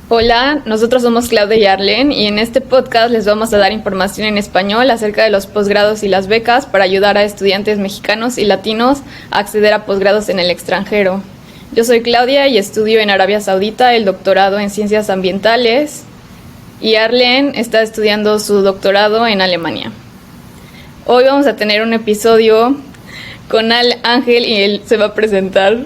Hola, nosotros somos Claudia y Arlen y en este podcast les vamos a dar información en español acerca de los posgrados y las becas para ayudar a estudiantes mexicanos y latinos a acceder a posgrados en el extranjero. Yo soy Claudia y estudio en Arabia Saudita el doctorado en Ciencias Ambientales y Arlen está estudiando su doctorado en Alemania. Hoy vamos a tener un episodio con Ángel y él se va a presentar.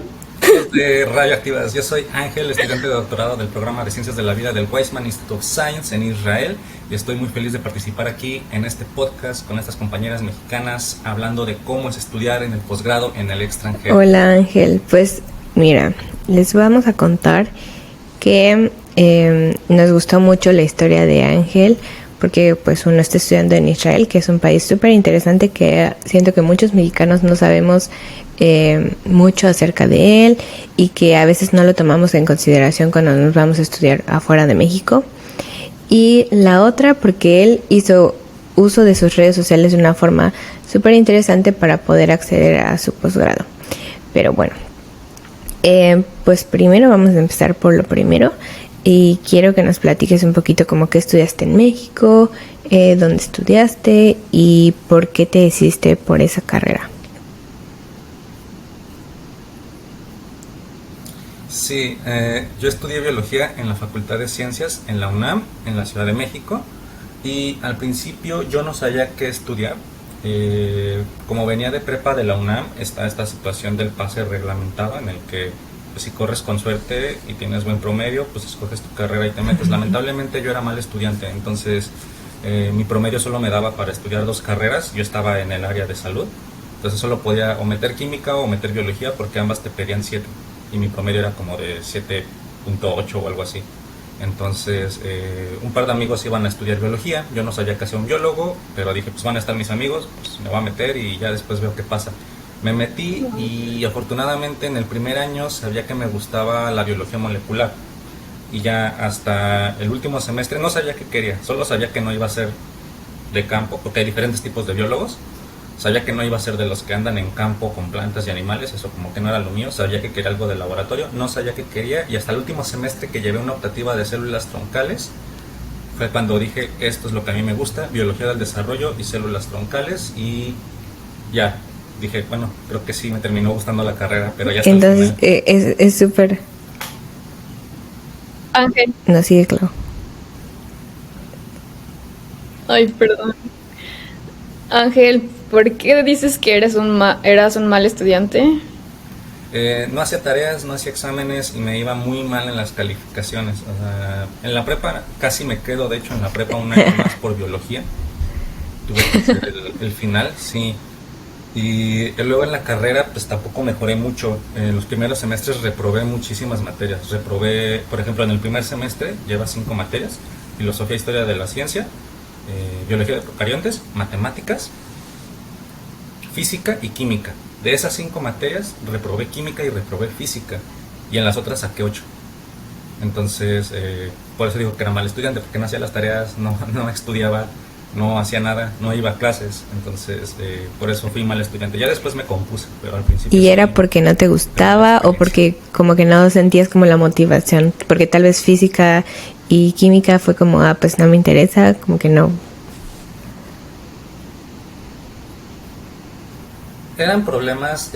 De Radioactivas. Yo soy Ángel, estudiante de doctorado del programa de Ciencias de la Vida del Weizmann Institute of Science en Israel, y estoy muy feliz de participar aquí en este podcast con estas compañeras mexicanas hablando de cómo es estudiar en el posgrado en el extranjero. Hola Ángel, pues mira, les vamos a contar que nos gustó mucho la historia de Ángel porque pues uno está estudiando en Israel, que es un país súper interesante que siento que muchos mexicanos no sabemos mucho acerca de él y que a veces no lo tomamos en consideración cuando nos vamos a estudiar afuera de México. Y la otra porque él hizo uso de sus redes sociales de una forma súper interesante para poder acceder a su posgrado. Pero bueno, pues primero vamos a empezar por lo primero. Y quiero que nos platiques un poquito como qué estudiaste en México, dónde estudiaste y por qué te decidiste por esa carrera. Sí, yo estudié biología en la Facultad de Ciencias en la UNAM, en la Ciudad de México, y al principio yo no sabía qué estudiar. Como venía de prepa de la UNAM, está esta situación del pase reglamentado en el que pues, si corres con suerte y tienes buen promedio, pues escoges tu carrera y te metes. Lamentablemente yo era mal estudiante, entonces mi promedio solo me daba para estudiar 2 carreras. Yo estaba en el área de salud, entonces solo podía o meter química o meter biología porque ambas te pedían 7 y mi promedio era como de 7.8 o algo así. Entonces un par de amigos iban a estudiar biología, yo no sabía qué hacía un biólogo, pero dije pues van a estar mis amigos, pues me voy a meter y ya después veo qué pasa. Me metí y afortunadamente en el primer año sabía que me gustaba la biología molecular y ya hasta el último semestre no sabía qué quería, solo sabía que no iba a ser de campo porque hay diferentes tipos de biólogos. Sabía que no iba a ser de los que andan en campo con plantas y animales, eso como que no era lo mío. Sabía que quería algo de laboratorio, no sabía qué quería, y hasta el último semestre que llevé una optativa de células troncales fue cuando dije esto es lo que a mí me gusta, biología del desarrollo y células troncales, y ya dije, bueno, creo que sí me terminó gustando la carrera, pero ya hasta entonces es súper... Ángel. No, sigue, claro. Ay, perdón. Ángel, ¿por qué dices que eras un mal estudiante? No hacía tareas, no hacía exámenes y me iba muy mal en las calificaciones. O sea, en la prepa casi me quedo, de hecho en la prepa un año más por biología. Tuve que hacer el final, sí. Y luego en la carrera pues tampoco mejoré mucho. En los primeros semestres reprobé muchísimas materias. Reprobé, por ejemplo, en el primer semestre lleva 5 materias: filosofía e historia de la ciencia, biología de procariontes, matemáticas, física y química. De esas 5 materias reprobé química y reprobé física, y en las otras saqué 8. Entonces por eso digo que era mal estudiante, porque no hacía las tareas, no estudiaba, no hacía nada, no iba a clases. Entonces por eso fui mal estudiante. Ya después me compuse, pero al principio... ¿Y era porque no te gustaba o porque como que no sentías como la motivación? Porque tal vez física y química fue como, pues no me interesa, como que no. Eran problemas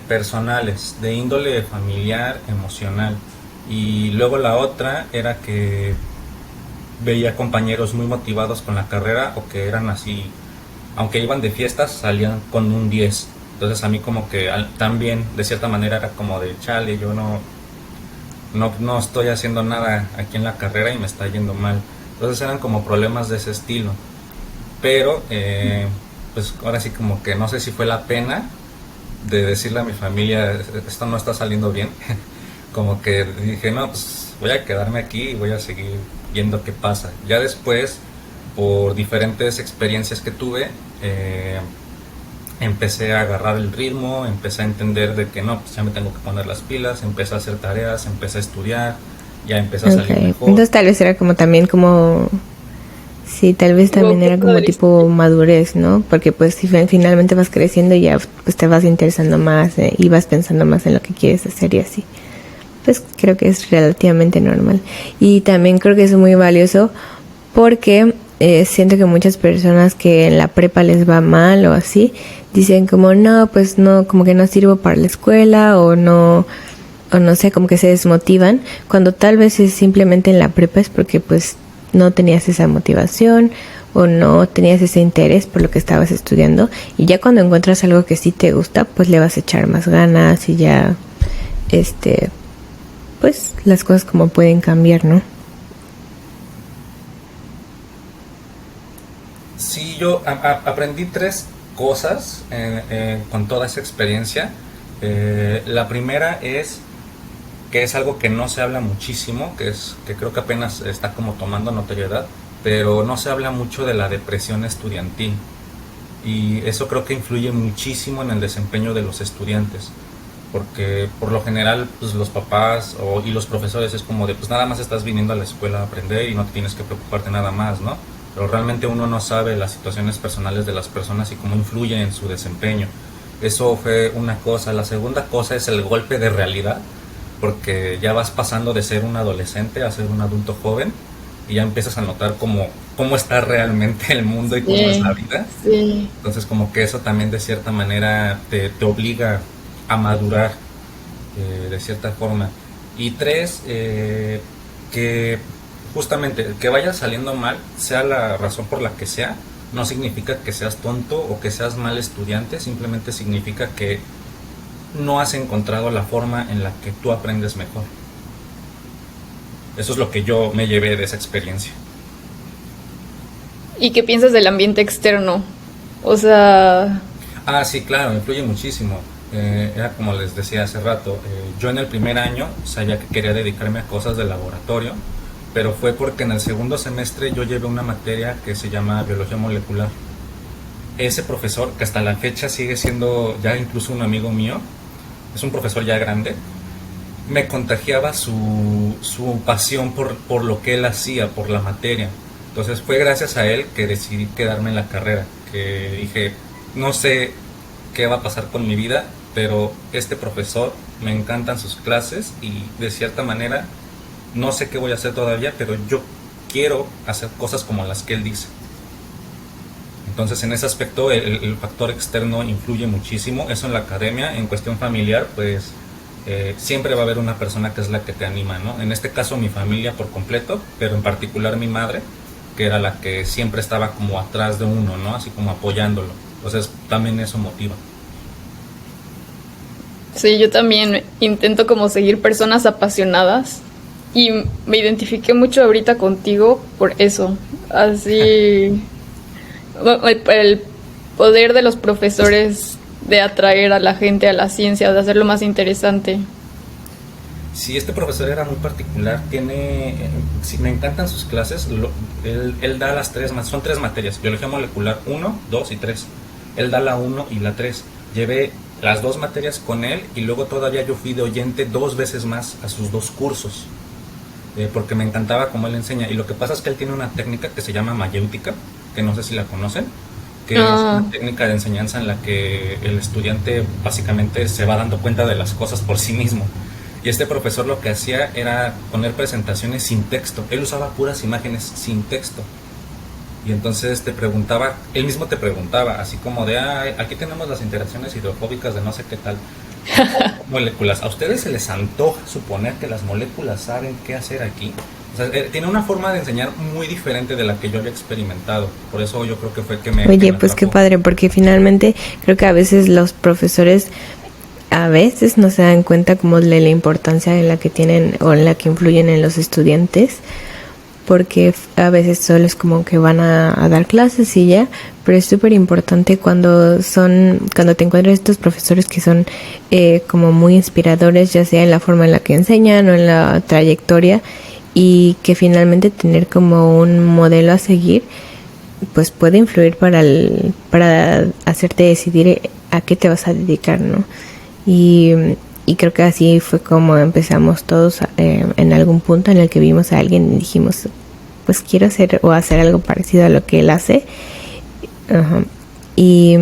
personales, de índole familiar, emocional. Y luego la otra era que veía compañeros muy motivados con la carrera, o que eran así, aunque iban de fiestas, salían con un 10. Entonces a mí como que también, de cierta manera, era como de chale, yo no estoy haciendo nada aquí en la carrera y me está yendo mal. Entonces eran como problemas de ese estilo. Pero pues ahora sí como que no sé si fue la pena de decirle a mi familia esto no está saliendo bien. Como que dije no, pues voy a quedarme aquí y voy a seguir viendo qué pasa. Ya después, por diferentes experiencias que tuve, empecé a agarrar el ritmo, empecé a entender de que no, pues ya me tengo que poner las pilas, empecé a hacer tareas, empecé a estudiar, ya empecé a salir mejor. Entonces tal vez era como también como... Sí, tal vez también era como tipo madurez, ¿no? Porque pues si finalmente vas creciendo ya pues te vas interesando más y vas pensando más en lo que quieres hacer y así. pues creo que es relativamente normal. Y también creo que es muy valioso porque siento que muchas personas que en la prepa les va mal o así, dicen como no, pues no, como que no sirvo para la escuela o no sé, como que se desmotivan, cuando tal vez es simplemente en la prepa es porque pues no tenías esa motivación o no tenías ese interés por lo que estabas estudiando, y ya cuando encuentras algo que sí te gusta, pues le vas a echar más ganas y ya pues las cosas como pueden cambiar, ¿no? Sí, yo aprendí tres cosas con toda esa experiencia. La primera es que es algo que no se habla muchísimo, que creo que apenas está como tomando notoriedad, pero no se habla mucho de la depresión estudiantil. Y eso creo que influye muchísimo en el desempeño de los estudiantes, porque por lo general pues los papás y los profesores es como de pues nada más estás viniendo a la escuela a aprender y no te tienes que preocuparte nada más, ¿no? Pero realmente uno no sabe las situaciones personales de las personas y cómo influyen en su desempeño. Eso fue una cosa. La segunda cosa es el golpe de realidad, porque ya vas pasando de ser un adolescente a ser un adulto joven y ya empiezas a notar cómo está realmente el mundo y cómo es la vida. Sí. Entonces como que eso también de cierta manera te obliga a madurar de cierta forma. Y tres, que justamente que vaya saliendo mal, sea la razón por la que sea, no significa que seas tonto o que seas mal estudiante, simplemente significa que no has encontrado la forma en la que tú aprendes mejor. Eso es lo que yo me llevé de esa experiencia. ¿Y qué piensas del ambiente externo? O sea, Ah, sí, claro, influye muchísimo. Era como les decía hace rato, yo en el primer año sabía que quería dedicarme a cosas de laboratorio, pero fue porque en el segundo semestre yo llevé una materia que se llama biología molecular. Ese profesor, que hasta la fecha sigue siendo ya incluso un amigo mío, es un profesor ya grande, me contagiaba su pasión por lo que él hacía, por la materia. Entonces fue gracias a él que decidí quedarme en la carrera, que dije, no sé qué va a pasar con mi vida, pero este profesor me encantan sus clases y de cierta manera no sé qué voy a hacer todavía, pero yo quiero hacer cosas como las que él dice. Entonces en ese aspecto el factor externo influye muchísimo. Eso en la academia, en cuestión familiar, pues siempre va a haber una persona que es la que te anima, ¿no? En este caso mi familia por completo, pero en particular mi madre, que era la que siempre estaba como atrás de uno, ¿no? Así como apoyándolo. Entonces también eso motiva. sí, yo también intento como seguir personas apasionadas y me identifiqué mucho ahorita contigo por eso. Así, el poder de los profesores de atraer a la gente a la ciencia, de hacerlo más interesante. Sí, este profesor era muy particular, sí, me encantan sus clases, él da las son tres materias, biología molecular 1, 2 y 3. Él da la 1 y la 3. Llevé las dos materias con él y luego todavía yo fui de oyente 2 veces más a sus 2 cursos, porque me encantaba cómo él enseña. Y lo que pasa es que él tiene una técnica que se llama mayéutica, que no sé si la conocen, que es una técnica de enseñanza en la que el estudiante básicamente se va dando cuenta de las cosas por sí mismo. Y este profesor lo que hacía era poner presentaciones sin texto. Él usaba puras imágenes sin texto. Y entonces él mismo te preguntaba, así como de, aquí tenemos las interacciones hidrofóbicas de no sé qué tal moléculas. ¿A ustedes se les antoja suponer que las moléculas saben qué hacer aquí? O sea, tiene una forma de enseñar muy diferente de la que yo había experimentado. Por eso yo creo que fue que me... Oye, que me pues qué atrapó. padre, porque finalmente creo que a veces los profesores a veces no se dan cuenta como de la importancia en la que tienen o en la que influyen en los estudiantes, porque a veces solo es como que van a dar clases y ya, pero es súper importante cuando te encuentras estos profesores que son como muy inspiradores, ya sea en la forma en la que enseñan o en la trayectoria, y que finalmente tener como un modelo a seguir pues puede influir para hacerte decidir a qué te vas a dedicar, ¿no? Y creo que así fue como empezamos todos en algún punto en el que vimos a alguien y dijimos, pues quiero hacer algo parecido a lo que él hace. Y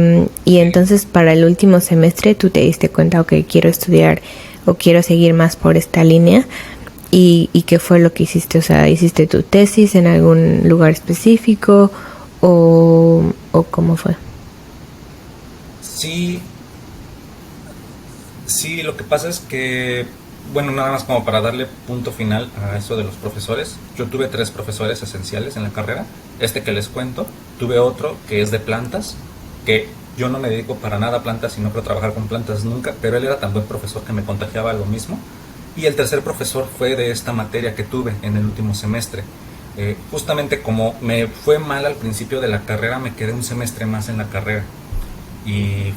entonces para el último semestre tú te diste cuenta, ok, quiero estudiar o quiero seguir más por esta línea. ¿Y qué fue lo que hiciste? O sea, ¿hiciste tu tesis en algún lugar específico o cómo fue? Sí, sí, lo que pasa es que, bueno, nada más como para darle punto final a eso de los profesores, yo tuve 3 profesores esenciales en la carrera, este que les cuento, tuve otro que es de plantas, que yo no me dedico para nada a plantas y no quiero trabajar con plantas nunca, pero él era tan buen profesor que me contagiaba lo mismo. Y el tercer profesor fue de esta materia que tuve en el último semestre. Justamente como me fue mal al principio de la carrera, me quedé un semestre más en la carrera. Y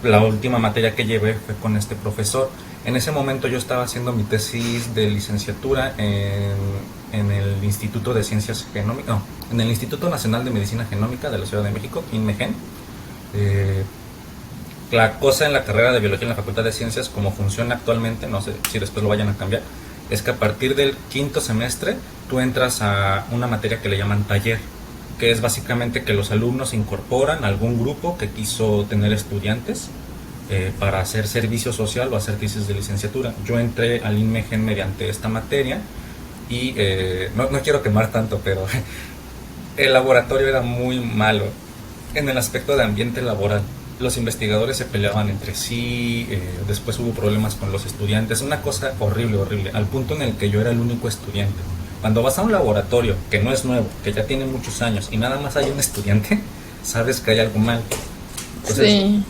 la última materia que llevé fue con este profesor. En ese momento yo estaba haciendo mi tesis de licenciatura en el Instituto de Ciencias Genómicas, no, en el Instituto Nacional de Medicina Genómica de la Ciudad de México, INMEGEN. Eh, la cosa en la carrera de biología en la Facultad de Ciencias, como funciona actualmente, no sé si después lo vayan a cambiar, es que a partir del quinto semestre tú entras a una materia que le llaman taller, que es básicamente que los alumnos incorporan a algún grupo que quiso tener estudiantes para hacer servicio social o hacer tesis de licenciatura. Yo entré al INMEGEN mediante esta materia y no quiero quemar tanto, pero el laboratorio era muy malo en el aspecto de ambiente laboral. Los investigadores se peleaban entre sí, después hubo problemas con los estudiantes, una cosa horrible, horrible, al punto en el que yo era el único estudiante. Cuando vas a un laboratorio que no es nuevo, que ya tiene muchos años y nada más hay un estudiante, sabes que hay algo mal. Entonces, Sí.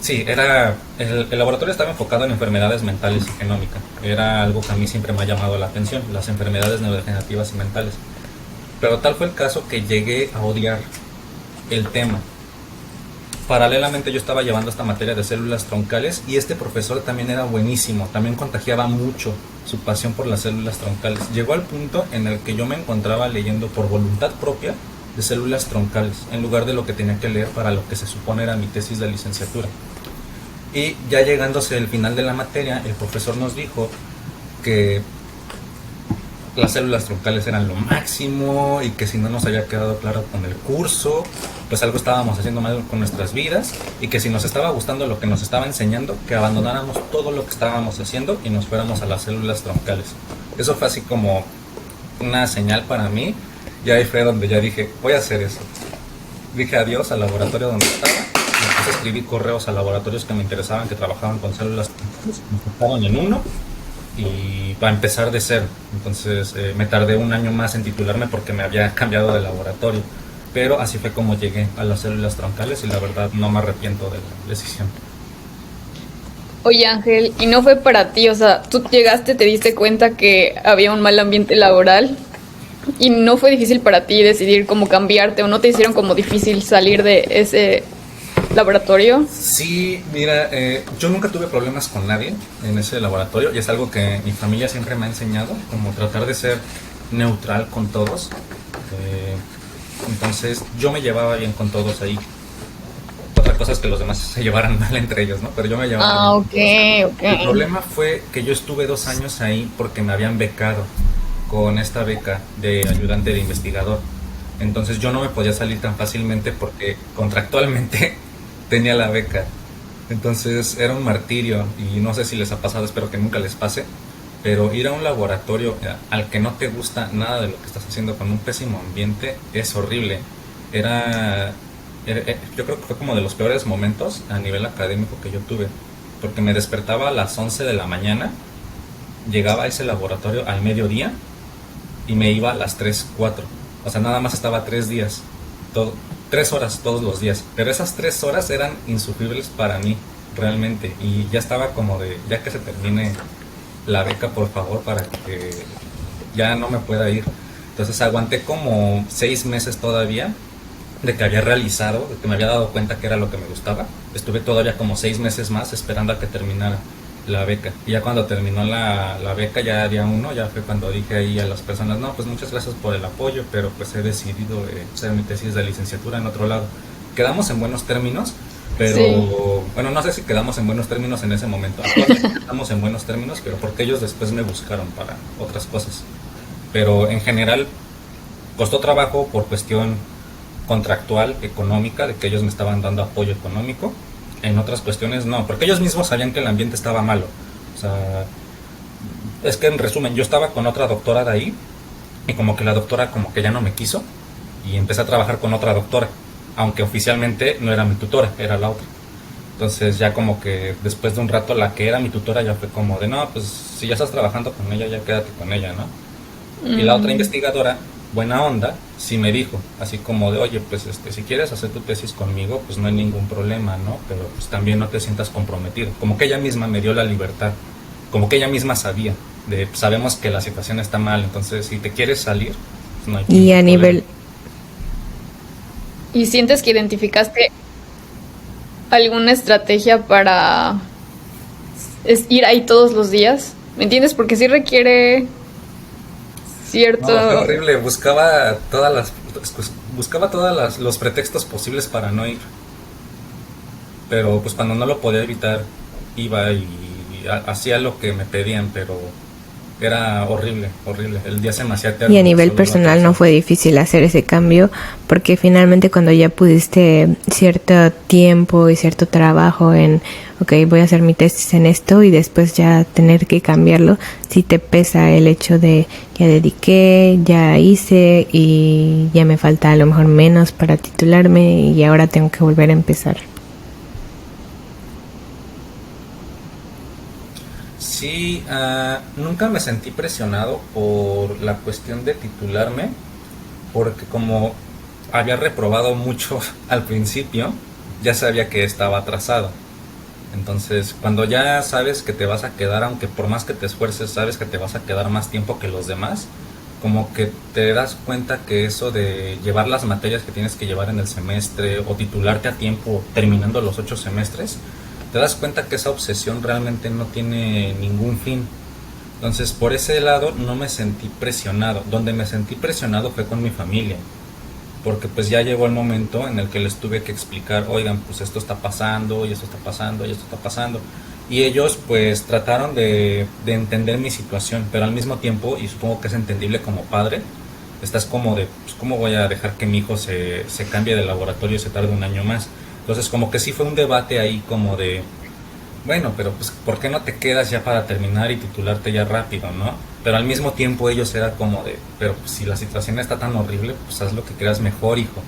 sí, el laboratorio estaba enfocado en enfermedades mentales y genómica. Era algo que a mí siempre me ha llamado la atención, las enfermedades neurodegenerativas y mentales. Pero tal fue el caso que llegué a odiar el tema. Paralelamente yo estaba llevando esta materia de células troncales y este profesor también era buenísimo, también contagiaba mucho su pasión por las células troncales. Llegó al punto en el que yo me encontraba leyendo por voluntad propia de células troncales, en lugar de lo que tenía que leer para lo que se supone era mi tesis de licenciatura. Y ya llegándose el final de la materia, el profesor nos dijo que las células troncales eran lo máximo y que si no nos había quedado claro con el curso, pues algo estábamos haciendo mal con nuestras vidas y que si nos estaba gustando lo que nos estaba enseñando, que abandonáramos todo lo que estábamos haciendo y nos fuéramos a las células troncales. Eso fue así como una señal para mí y ahí fue donde ya dije, voy a hacer eso. Dije adiós al laboratorio donde estaba y empecé a escribir correos a laboratorios que me interesaban, que trabajaban con células troncales, me enfocaron en uno y para empezar de cero. Entonces me tardé un año más en titularme porque me había cambiado de laboratorio, pero así fue como llegué a las células troncales y la verdad no me arrepiento de la decisión. Oye Ángel, ¿y no fue para ti? O sea, tú llegaste, te diste cuenta que había un mal ambiente laboral y no fue difícil para ti decidir cómo cambiarte o no te hicieron como difícil salir de ese laboratorio. Sí, mira, yo nunca tuve problemas con nadie en ese laboratorio y es algo que mi familia siempre me ha enseñado, como tratar de ser neutral con todos. Entonces yo me llevaba bien con todos ahí. Otra cosa es que los demás se llevaran mal entre ellos, ¿no? Pero yo me llevaba Ok, bien. ok. El problema fue que yo estuve 2 años ahí porque me habían becado con esta beca de ayudante de investigador. Entonces yo no me podía salir tan fácilmente porque contractualmente tenía la beca. Entonces era un martirio y no sé si les ha pasado, espero que nunca les pase, pero ir a un laboratorio al que no te gusta nada de lo que estás haciendo con un pésimo ambiente es horrible. Yo creo que fue como de los peores momentos a nivel académico que yo tuve, porque me despertaba a las 11 de la mañana, llegaba a ese laboratorio al mediodía y me iba a las 3 4. O sea, nada más estaba 3 días, 3 horas todos los días, pero esas 3 horas eran insufribles para mí realmente y ya estaba como de, ya que se termine la beca por favor para que ya no me pueda ir. Entonces aguanté como 6 meses todavía de que había realizado, de que me había dado cuenta que era lo que me gustaba. Estuve todavía como 6 meses más esperando a que terminara la beca. Y ya cuando terminó la beca, ya día uno, ya fue cuando dije ahí a las personas, no, pues muchas gracias por el apoyo, pero pues he decidido hacer mi tesis de licenciatura en otro lado. Quedamos en buenos términos, pero Sí. bueno, no sé si quedamos en buenos términos en ese momento. Actualmente estamos en buenos términos, pero porque ellos después me buscaron para otras cosas. Pero en general costó trabajo por cuestión contractual, económica, de que ellos me estaban dando apoyo económico. En otras cuestiones no, porque ellos mismos sabían que el ambiente estaba malo. O sea, es que en resumen, yo estaba con otra doctora de ahí y como que la doctora como que ya no me quiso y empecé a trabajar con otra doctora, aunque oficialmente no era mi tutora, era la otra. Entonces ya como que después de un rato la que era mi tutora ya fue como de no, pues si ya estás trabajando con ella, ya quédate con ella, ¿no? Y la otra investigadora, buena onda, sí me dijo, así como de oye, pues si quieres hacer tu tesis conmigo, pues no hay ningún problema, ¿no? Pero pues también no te sientas comprometido. Como que ella misma me dio la libertad, como que ella misma sabía, de sabemos que la situación está mal, entonces si te quieres salir, pues no hay Y a problema. nivel, ¿Y sientes que identificaste alguna estrategia para ir ahí todos los días? ¿Me entiendes? Porque sí requiere No, fue cierto... horrible, buscaba todas los pretextos posibles para no ir, pero pues cuando no lo podía evitar iba y hacía lo que me pedían, pero era horrible, horrible. El día se me hacía eterno. y a nivel Solo iba a personal no trabajar. fue difícil hacer ese cambio, porque finalmente cuando ya pudiste cierto tiempo y cierto trabajo en, ok, voy a hacer mi tesis en esto y después ya tener que cambiarlo, sí te pesa el hecho de ya dediqué, ya hice y ya me falta a lo mejor menos para titularme y ahora tengo que volver a empezar. Sí, nunca me sentí presionado por la cuestión de titularme, porque como había reprobado mucho al principio, ya sabía que estaba atrasado. Entonces, cuando ya sabes que te vas a quedar, aunque por más que te esfuerces, sabes que te vas a quedar más tiempo que los demás, como que te das cuenta que eso de llevar las materias que tienes que llevar en el semestre o titularte a tiempo terminando los 8 semestres, te das cuenta que esa obsesión realmente no tiene ningún fin. Entonces, por ese lado no me sentí presionado. Donde me sentí presionado fue con mi familia, porque pues ya llegó el momento en el que les tuve que explicar, oigan, pues esto está pasando, y esto está pasando, y esto está pasando. Y ellos pues trataron de entender mi situación, pero al mismo tiempo, y supongo que es entendible como padre, estás como de, pues cómo voy a dejar que mi hijo se cambie de laboratorio y se tarde un año más. Entonces como que sí fue un debate ahí como de, bueno, pero pues ¿por qué no te quedas ya para terminar y titularte ya rápido, no? Pero al mismo tiempo ellos era como de, pero pues, si la situación está tan horrible, pues haz lo que creas mejor, hijo.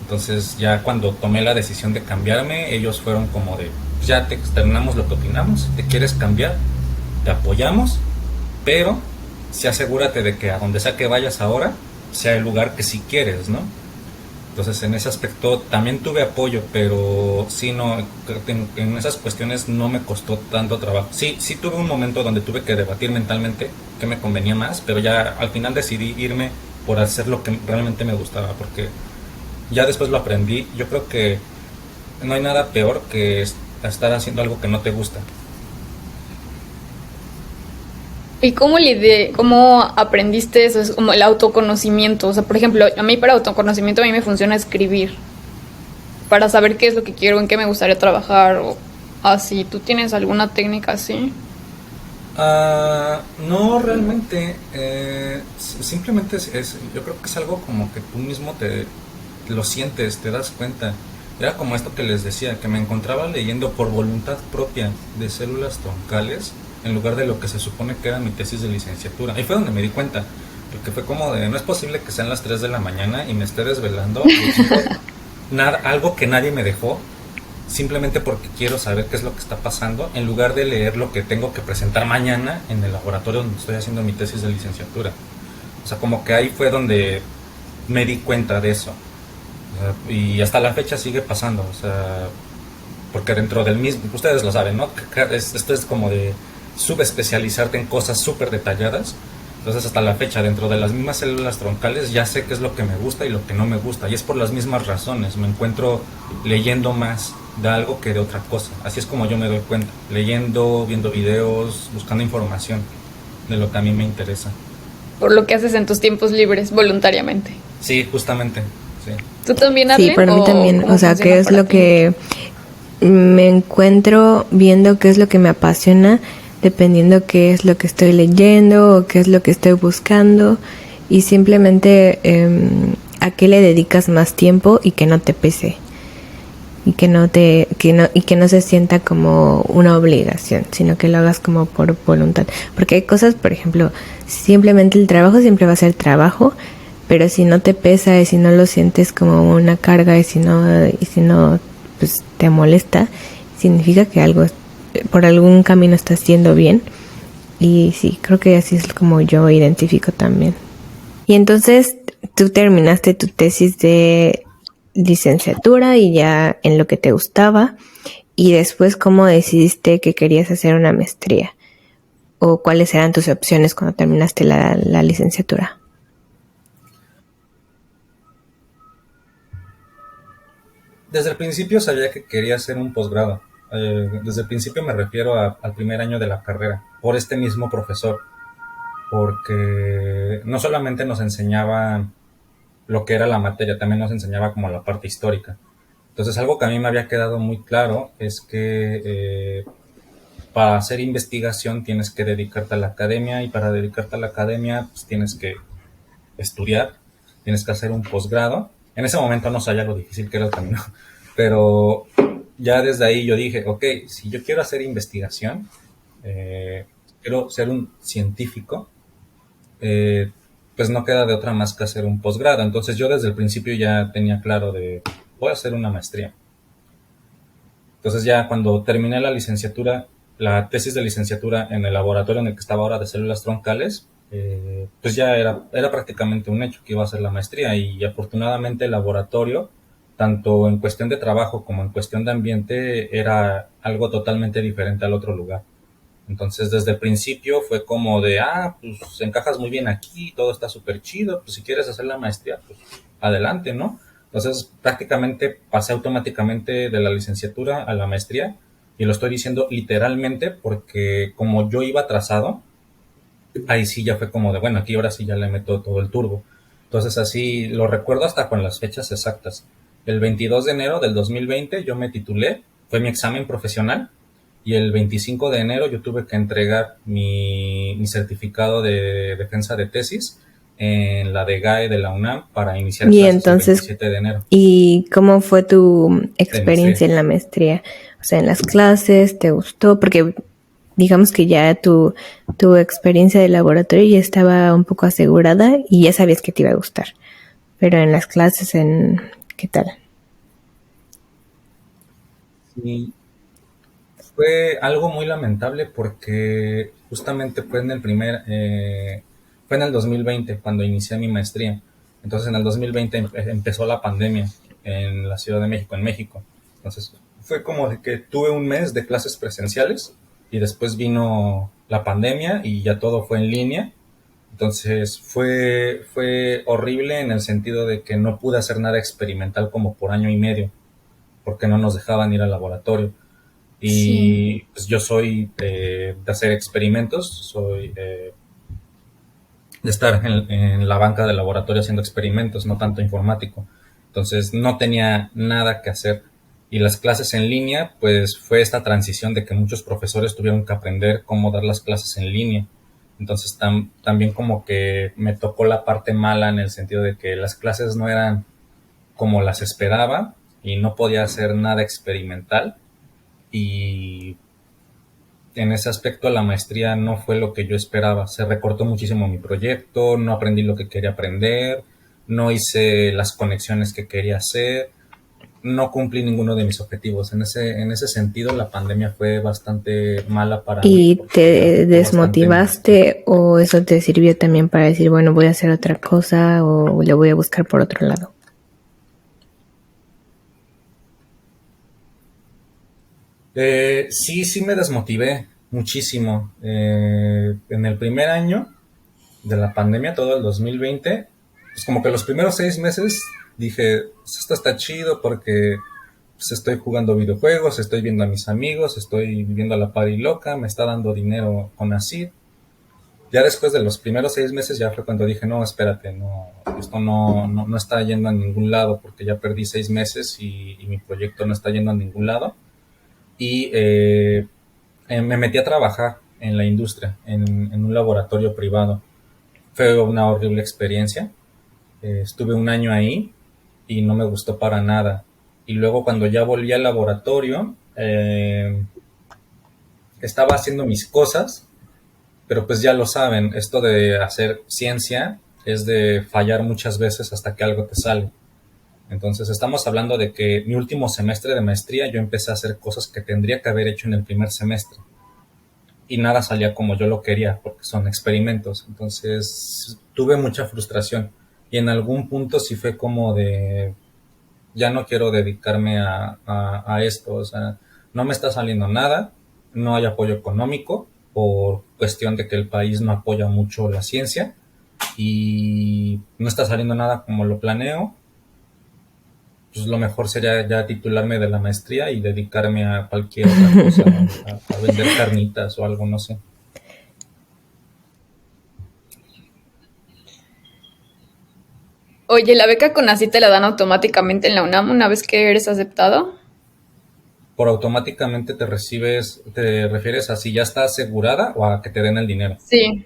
Entonces ya cuando tomé la decisión de cambiarme, ellos fueron como de, pues, ya te externamos lo que opinamos, te quieres cambiar, te apoyamos, pero sí asegúrate de que a donde sea que vayas ahora, sea el lugar que sí quieres, ¿no? Entonces en ese aspecto también tuve apoyo, pero sí no, en esas cuestiones no me costó tanto trabajo. Sí tuve un momento donde tuve que debatir mentalmente qué me convenía más, pero ya al final decidí irme por hacer lo que realmente me gustaba, porque ya después lo aprendí. Yo creo que no hay nada peor que estar haciendo algo que no te gusta. ¿Y cómo aprendiste eso? Es como el autoconocimiento. O sea, por ejemplo, a mí para autoconocimiento a mí me funciona escribir. Para saber qué es lo que quiero, en qué me gustaría trabajar o así. ¿Tú tienes alguna técnica así? No, realmente, simplemente yo creo que es algo como que tú mismo te lo sientes, te das cuenta. Era como esto que les decía, que me encontraba leyendo por voluntad propia de células troncales en lugar de lo que se supone que era mi tesis de licenciatura. Ahí fue donde me di cuenta, porque fue como de, no es posible que sean las 3 de la mañana y me esté desvelando algo que nadie me dejó, simplemente porque quiero saber qué es lo que está pasando, en lugar de leer lo que tengo que presentar mañana en el laboratorio donde estoy haciendo mi tesis de licenciatura. O sea, como que ahí fue donde me di cuenta de eso. O sea, y hasta la fecha sigue pasando, o sea, porque dentro del mismo, ustedes lo saben, ¿no? Esto es como de subespecializarte en cosas súper detalladas. Entonces hasta la fecha dentro de las mismas células troncales ya sé qué es lo que me gusta y lo que no me gusta, y es por las mismas razones. Me encuentro leyendo más de algo que de otra cosa. Así es como yo me doy cuenta, leyendo, viendo videos, buscando información de lo que a mí me interesa. Por lo que haces en tus tiempos libres, voluntariamente. Sí, justamente, sí. ¿Tú también, Sí, Arlen? para mí también, ¿Cómo o sea, funciona qué es para lo ti? que me encuentro viendo, qué es lo que me apasiona, dependiendo qué es lo que estoy leyendo o qué es lo que estoy buscando, y simplemente a qué le dedicas más tiempo y que no te pese y que no se sienta como una obligación, sino que lo hagas como por voluntad, porque hay cosas, por ejemplo, simplemente el trabajo siempre va a ser trabajo, pero si no te pesa y si no lo sientes como una carga y si no pues te molesta, significa que algo por algún camino estás haciendo bien. Y sí, creo que así es como yo identifico también. Y entonces tú terminaste tu tesis de licenciatura y ya en lo que te gustaba, y después cómo decidiste que querías hacer una maestría o cuáles eran tus opciones cuando terminaste la licenciatura. Desde el principio sabía que quería hacer un posgrado. Desde el principio me refiero al primer año de la carrera, por este mismo profesor, porque no solamente nos enseñaba lo que era la materia, también nos enseñaba como la parte histórica. Entonces algo que a mí me había quedado muy claro es que para hacer investigación tienes que dedicarte a la academia, y para dedicarte a la academia pues tienes que estudiar, tienes que hacer un posgrado. En ese momento no sabía lo difícil que era el camino, pero ya desde ahí yo dije, ok, si yo quiero hacer investigación, quiero ser un científico, eh, pues no queda de otra más que hacer un posgrado. Entonces yo desde el principio ya tenía claro de, voy a hacer una maestría. Entonces ya cuando terminé la licenciatura, la tesis de licenciatura en el laboratorio en el que estaba ahora de células troncales, pues ya era prácticamente un hecho que iba a hacer la maestría, y afortunadamente el laboratorio, tanto en cuestión de trabajo como en cuestión de ambiente, era algo totalmente diferente al otro lugar. Entonces desde el principio fue como de, pues encajas muy bien aquí, todo está súper chido, pues si quieres hacer la maestría, pues adelante, ¿no? Entonces prácticamente pasé automáticamente de la licenciatura a la maestría, y lo estoy diciendo literalmente porque como yo iba atrasado, ahí sí ya fue como de, bueno, aquí ahora sí ya le meto todo el turbo. Entonces así lo recuerdo hasta con las fechas exactas. El 22 de enero del 2020 yo me titulé, fue mi examen profesional, y el 25 de enero yo tuve que entregar mi certificado de defensa de tesis en la DGAE de la UNAM para iniciar Y clases el entonces, 27 de enero. ¿y cómo fue tu De maestría. experiencia en la maestría? O sea, en las clases, ¿te gustó? Porque digamos que ya tu experiencia de laboratorio ya estaba un poco asegurada y ya sabías que te iba a gustar. Pero en las clases, ¿qué tal? Y fue algo muy lamentable porque justamente fue en el 2020 cuando inicié mi maestría. Entonces en el 2020 empezó la pandemia en la Ciudad de México, en México. Entonces fue como de que tuve un mes de clases presenciales, y después vino la pandemia y ya todo fue en línea. Entonces fue horrible en el sentido de que no pude hacer nada experimental como por año y medio, porque no nos dejaban ir al laboratorio. Sí. Y pues yo soy de hacer experimentos, soy de estar en la banca del laboratorio haciendo experimentos, no tanto informático. Entonces no tenía nada que hacer. Y las clases en línea, pues fue esta transición de que muchos profesores tuvieron que aprender cómo dar las clases en línea. Entonces también como que me tocó la parte mala en el sentido de que las clases no eran como las esperaba y no podía hacer nada experimental. Y en ese aspecto la maestría no fue lo que yo esperaba. Se recortó muchísimo mi proyecto, no aprendí lo que quería aprender, no hice las conexiones que quería hacer, no cumplí ninguno de mis objetivos. En ese sentido la pandemia fue bastante mala para mí ¿Y porque me te afectó bastante en mi maestría. desmotivaste o eso te sirvió también para decir, bueno, voy a hacer otra cosa o le voy a buscar por otro lado? Sí, sí me desmotivé muchísimo. En el primer año de la pandemia, todo el 2020, pues como que los primeros 6 meses dije, pues esto está chido porque pues estoy jugando videojuegos, estoy viendo a mis amigos, estoy viviendo a la party loca, me está dando dinero con así. Ya después de los primeros 6 meses ya fue cuando dije, no, espérate, no, esto no está yendo a ningún lado porque ya perdí 6 meses y mi proyecto no está yendo a ningún lado. Y me metí a trabajar en la industria, en un laboratorio privado. Fue una horrible experiencia. Estuve un año ahí y no me gustó para nada. Y luego cuando ya volví al laboratorio, estaba haciendo mis cosas, pero pues ya lo saben, esto de hacer ciencia es de fallar muchas veces hasta que algo te sale. Entonces estamos hablando de que mi último semestre de maestría yo empecé a hacer cosas que tendría que haber hecho en el primer semestre y nada salía como yo lo quería porque son experimentos. Entonces tuve mucha frustración y en algún punto sí fue como de ya no quiero dedicarme a esto, o sea, no me está saliendo nada, no hay apoyo económico por cuestión de que el país no apoya mucho la ciencia y no está saliendo nada como lo planeo. Pues lo mejor sería ya titularme de la maestría y dedicarme a cualquier otra cosa, a vender carnitas o algo, no sé. Oye, ¿la beca CONACYT te la dan automáticamente en la UNAM una vez que eres aceptado? Por automáticamente te recibes, te refieres a si ya está asegurada o a que te den el dinero. Sí.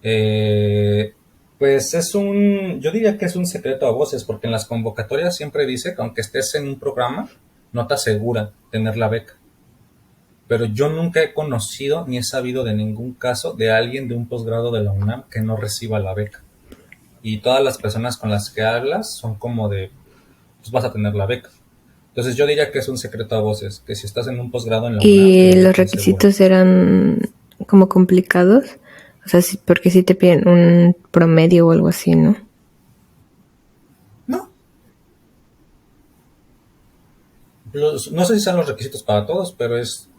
Eh, pues yo diría que es un secreto a voces, porque en las convocatorias siempre dice que aunque estés en un programa, no te asegura tener la beca. Pero yo nunca he conocido ni he sabido de ningún caso de alguien de un posgrado de la UNAM que no reciba la beca. Y todas las personas con las que hablas son como de, pues vas a tener la beca. Entonces yo diría que es un secreto a voces, que si estás en un posgrado en la UNAM, Y los te asegura. requisitos eran como complicados. O sea, porque sí te piden un promedio o algo así, ¿no? No, no sé si sean los requisitos para todos, pero es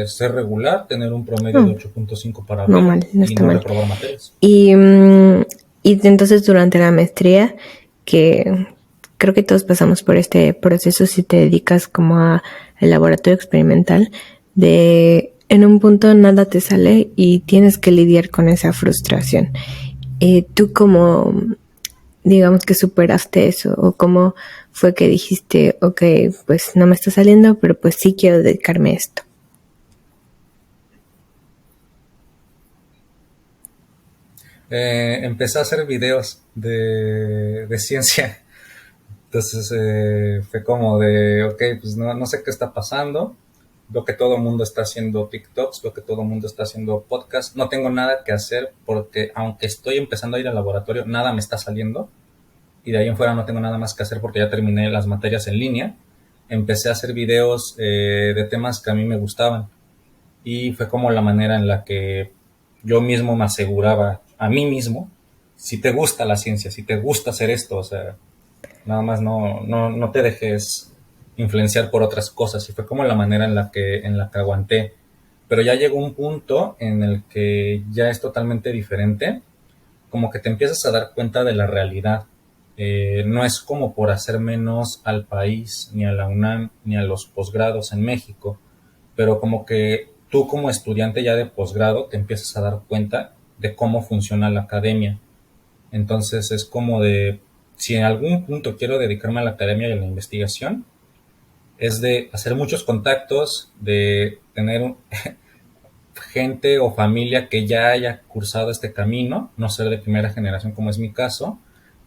ser regular, tener un promedio de No, 8.5 para no arriba mal, no y está no mal. reprobar materias. Y, y entonces durante la maestría, que creo que todos pasamos por este proceso si te dedicas como al laboratorio experimental, de en un punto nada te sale y tienes que lidiar con esa frustración. ¿Tú cómo, digamos que superaste eso? ¿O cómo fue que dijiste, ok, pues no me está saliendo, pero pues sí quiero dedicarme a esto? Empecé a hacer videos de ciencia. Entonces fue como de, ok, pues no sé qué está pasando. Veo que todo el mundo está haciendo TikToks, veo que todo el mundo está haciendo podcasts. No tengo nada que hacer porque aunque estoy empezando a ir al laboratorio, nada me está saliendo. Y de ahí en fuera no tengo nada más que hacer porque ya terminé las materias en línea. Empecé a hacer videos de temas que a mí me gustaban. Y fue como la manera en la que yo mismo me aseguraba a mí mismo, si te gusta la ciencia, si te gusta hacer esto, o sea, nada más no te dejes influenciar por otras cosas. Y fue como la manera en la que aguanté. Pero ya llegó un punto en el que ya es totalmente diferente, como que te empiezas a dar cuenta de la realidad. No es como por hacer menos al país, ni a la UNAM, ni a los posgrados en México, pero como que tú como estudiante ya de posgrado te empiezas a dar cuenta de cómo funciona la academia. Entonces es como de, si en algún punto quiero dedicarme a la academia y a la investigación, es de hacer muchos contactos, de tener gente o familia que ya haya cursado este camino, no ser de primera generación como es mi caso,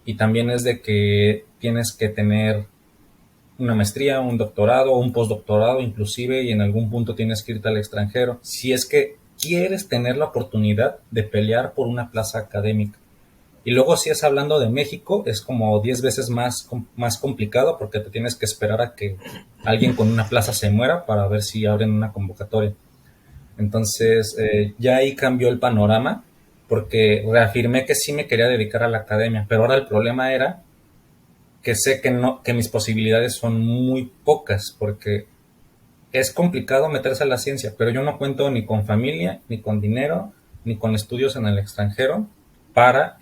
y también es de que tienes que tener una maestría, un doctorado, un postdoctorado inclusive, y en algún punto tienes que irte al extranjero, si es que quieres tener la oportunidad de pelear por una plaza académica. Y luego si es hablando de México, es como 10 veces más complicado porque te tienes que esperar a que alguien con una plaza se muera para ver si abren una convocatoria. Entonces ya ahí cambió el panorama porque reafirmé que sí me quería dedicar a la academia, pero ahora el problema era que sé que no, que mis posibilidades son muy pocas porque es complicado meterse a la ciencia, pero yo no cuento ni con familia, ni con dinero, ni con estudios en el extranjero para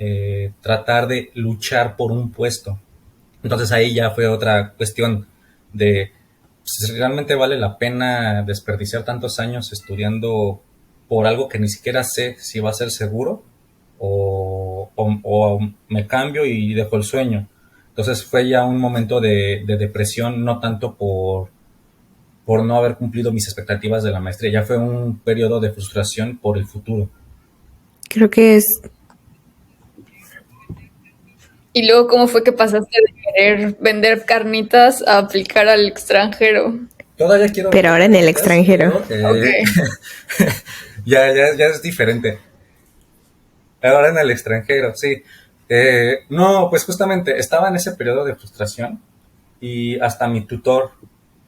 tratar de luchar por un puesto. Entonces ahí ya fue otra cuestión de si realmente vale la pena desperdiciar tantos años estudiando por algo que ni siquiera sé si va a ser seguro o me cambio y dejo el sueño. Entonces fue ya un momento de depresión, no tanto por no haber cumplido mis expectativas de la maestría, ya fue un periodo de frustración por el futuro. Creo que es Y luego, ¿cómo fue que pasaste de querer vender carnitas a aplicar al extranjero? Todavía quiero Pero vender ahora en el carnitas, extranjero. pero Ok. ya es diferente. Ahora en el extranjero, sí. No, pues justamente estaba en ese periodo de frustración y hasta mi tutor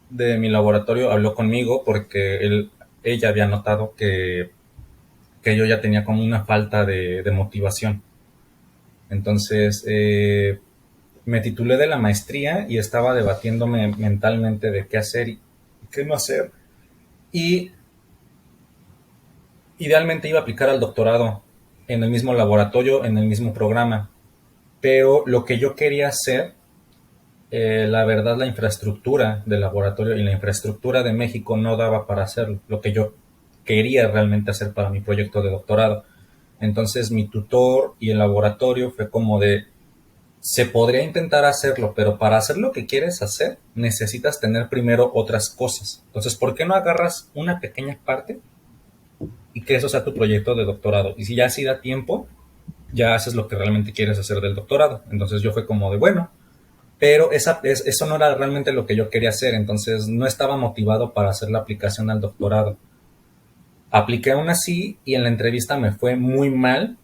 de mi laboratorio habló conmigo porque ella había notado que yo ya tenía como una falta de motivación. Entonces, me titulé de la maestría y estaba debatiéndome mentalmente de qué hacer y qué no hacer. Y idealmente iba a aplicar al doctorado en el mismo laboratorio, en el mismo programa. Pero lo que yo quería hacer, la verdad, la infraestructura del laboratorio y la infraestructura de México no daba para hacerlo. Lo que yo quería realmente hacer para mi proyecto de doctorado. Entonces mi tutor y el laboratorio fue como de, se podría intentar hacerlo, pero para hacer lo que quieres hacer necesitas tener primero otras cosas. Entonces, ¿por qué no agarras una pequeña parte y que eso sea tu proyecto de doctorado? Y si ya así da tiempo, ya haces lo que realmente quieres hacer del doctorado. Entonces yo fue como de, bueno, pero eso no era realmente lo que yo quería hacer, entonces no estaba motivado para hacer la aplicación al doctorado. Apliqué aún así y en la entrevista me fue muy mal.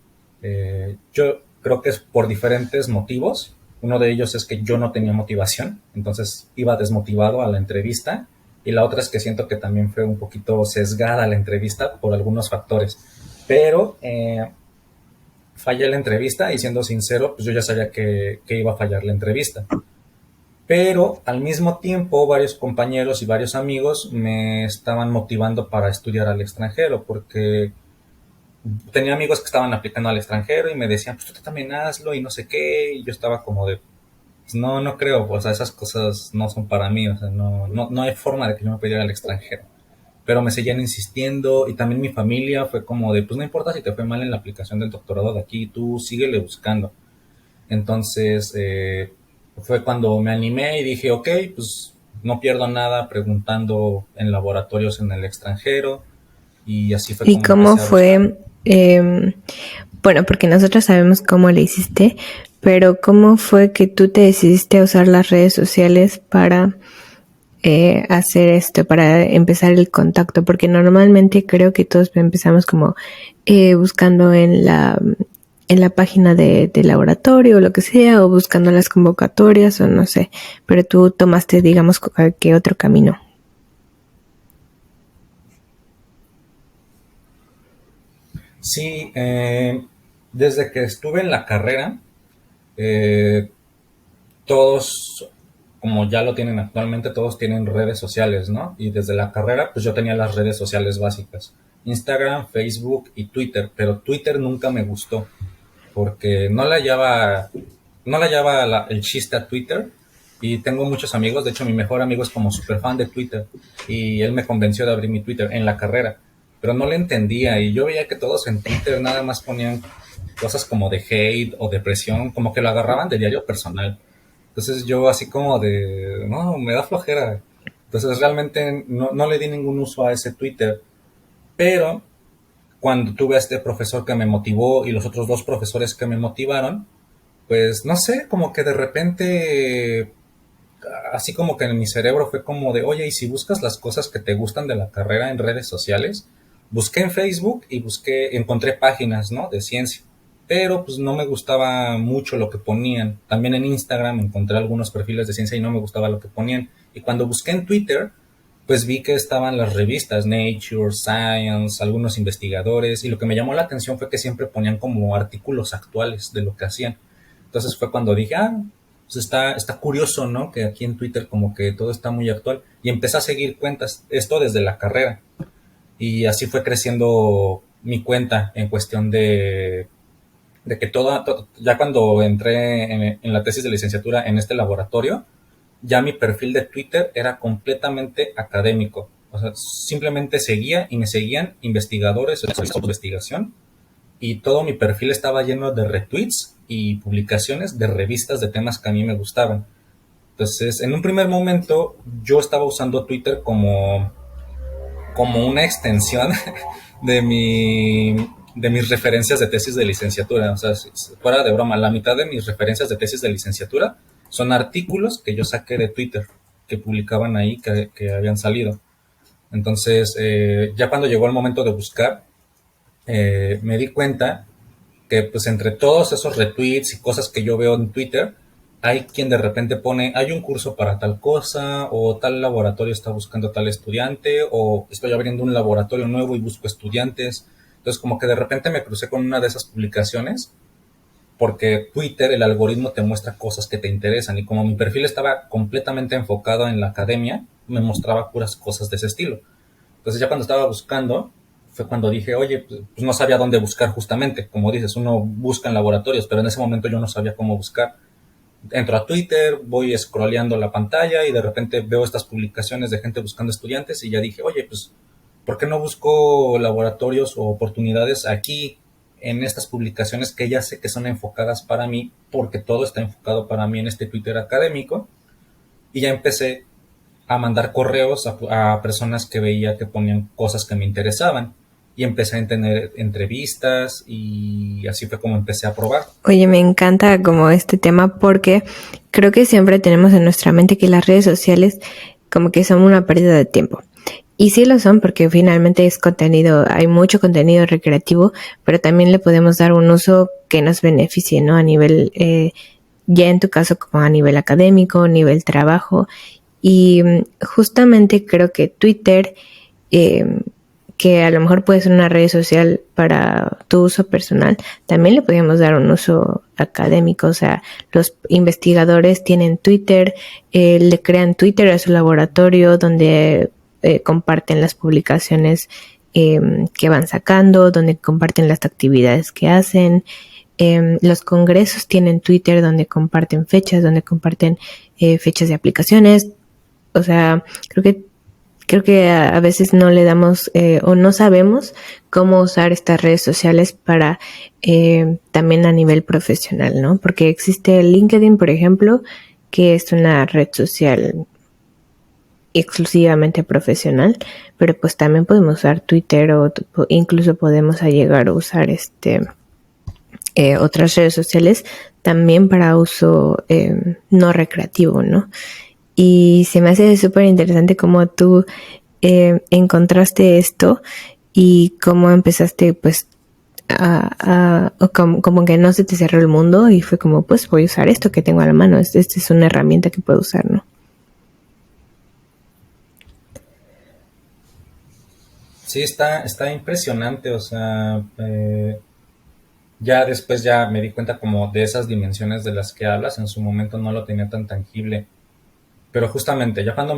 Yo creo que es por diferentes motivos. Uno de ellos es que yo no tenía motivación, entonces iba desmotivado a la entrevista. Y la otra es que siento que también fue un poquito sesgada la entrevista por algunos factores. Pero fallé la entrevista y siendo sincero, pues yo ya sabía que iba a fallar la entrevista. Pero al mismo tiempo varios compañeros y varios amigos me estaban motivando para estudiar al extranjero porque tenía amigos que estaban aplicando al extranjero y me decían, pues tú también hazlo y no sé qué, y yo estaba como de, pues no, no creo, o sea, esas cosas no son para mí, o sea, no hay forma de que yo me pudiera ir al extranjero. Pero me seguían insistiendo y también mi familia fue como de, pues no importa si te fue mal en la aplicación del doctorado de aquí, tú síguele buscando. Entonces, fue cuando me animé y dije, ok, pues no pierdo nada preguntando en laboratorios en el extranjero y así fue ¿Y como cómo empecé a buscar. fue? Bueno, porque nosotros sabemos cómo le hiciste, pero ¿cómo fue que tú te decidiste a usar las redes sociales para hacer esto, para empezar el contacto? Porque normalmente creo que todos empezamos como buscando en la página de laboratorio o lo que sea, o buscando las convocatorias o no sé, pero tú tomaste, digamos, que otro camino. Sí, desde que estuve en la carrera, eh, todos, como ya lo tienen actualmente, todos tienen redes sociales, ¿no? Y desde la carrera, pues yo tenía las redes sociales básicas, Instagram, Facebook y Twitter, pero Twitter nunca me gustó porque no le hallaba el chiste a Twitter y tengo muchos amigos, de hecho mi mejor amigo es como súper fan de Twitter y él me convenció de abrir mi Twitter en la carrera, pero no le entendía y yo veía que todos en Twitter nada más ponían cosas como de hate o depresión, como que lo agarraban de diario personal. Entonces yo así como de, no, me da flojera. Entonces realmente no le di ningún uso a ese Twitter, pero cuando tuve a este profesor que me motivó y los otros dos profesores que me motivaron, pues no sé, como que de repente, así como que en mi cerebro fue como de, oye, y si buscas las cosas que te gustan de la carrera en redes sociales, busqué en Facebook y encontré páginas, ¿no? De ciencia, pero pues no me gustaba mucho lo que ponían. También en Instagram encontré algunos perfiles de ciencia y no me gustaba lo que ponían. Y cuando busqué en Twitter, pues vi que estaban las revistas Nature, Science, algunos investigadores, y lo que me llamó la atención fue que siempre ponían como artículos actuales de lo que hacían. Entonces fue cuando dije, pues está curioso, ¿no? Que aquí en Twitter como que todo está muy actual. Y empecé a seguir cuentas, esto desde la carrera. Y así fue creciendo mi cuenta en cuestión de que ya cuando entré en la tesis de licenciatura en este laboratorio, ya mi perfil de Twitter era completamente académico. O sea, simplemente seguía y me seguían investigadores de investigación y todo mi perfil estaba lleno de retweets y publicaciones de revistas de temas que a mí me gustaban. Entonces, en un primer momento, yo estaba usando Twitter como una extensión de de mis referencias de tesis de licenciatura. O sea, fuera de broma, la mitad de mis referencias de tesis de licenciatura son artículos que yo saqué de Twitter, que publicaban ahí, que habían salido. Entonces, ya cuando llegó el momento de buscar, me di cuenta que pues entre todos esos retweets y cosas que yo veo en Twitter, hay quien de repente pone, hay un curso para tal cosa, o tal laboratorio está buscando tal estudiante, o estoy abriendo un laboratorio nuevo y busco estudiantes. Entonces como que de repente me crucé con una de esas publicaciones, porque Twitter, el algoritmo te muestra cosas que te interesan, y como mi perfil estaba completamente enfocado en la academia, me mostraba puras cosas de ese estilo. Entonces ya cuando estaba buscando, fue cuando dije, oye, pues no sabía dónde buscar justamente. Como dices, uno busca en laboratorios, pero en ese momento yo no sabía cómo buscar. Entro a Twitter, voy scrolleando la pantalla y de repente veo estas publicaciones de gente buscando estudiantes y ya dije, oye, pues, ¿por qué no busco laboratorios o oportunidades aquí en estas publicaciones que ya sé que son enfocadas para mí, porque todo está enfocado para mí en este Twitter académico? Y ya empecé a mandar correos a personas que veía que ponían cosas que me interesaban, y empecé a tener entrevistas y así fue como empecé a probar. Oye, me encanta como este tema porque creo que siempre tenemos en nuestra mente que las redes sociales como que son una pérdida de tiempo. Y sí lo son porque finalmente es contenido, hay mucho contenido recreativo, pero también le podemos dar un uso que nos beneficie, ¿no? A nivel, ya en tu caso como a nivel académico, nivel trabajo. Y justamente creo que Twitter, que a lo mejor puede ser una red social para tu uso personal, también le podemos dar un uso académico. O sea, los investigadores tienen Twitter, le crean Twitter a su laboratorio donde comparten las publicaciones que van sacando, donde comparten las actividades que hacen. Los congresos tienen Twitter donde comparten fechas, donde comparten fechas de aplicaciones. O sea, creo que a veces no le damos o no sabemos cómo usar estas redes sociales para también a nivel profesional, ¿no? Porque existe LinkedIn, por ejemplo, que es una red social exclusivamente profesional, pero pues también podemos usar Twitter o incluso podemos llegar a usar otras redes sociales también para uso no recreativo, ¿no? Y se me hace súper interesante cómo tú encontraste esto y cómo empezaste pues como que no se te cerró el mundo y fue como pues voy a usar esto que tengo a la mano, esta es una herramienta que puedo usar, ¿no? Sí, está impresionante, o sea, ya después ya me di cuenta como de esas dimensiones de las que hablas, en su momento no lo tenía tan tangible, pero justamente ya cuando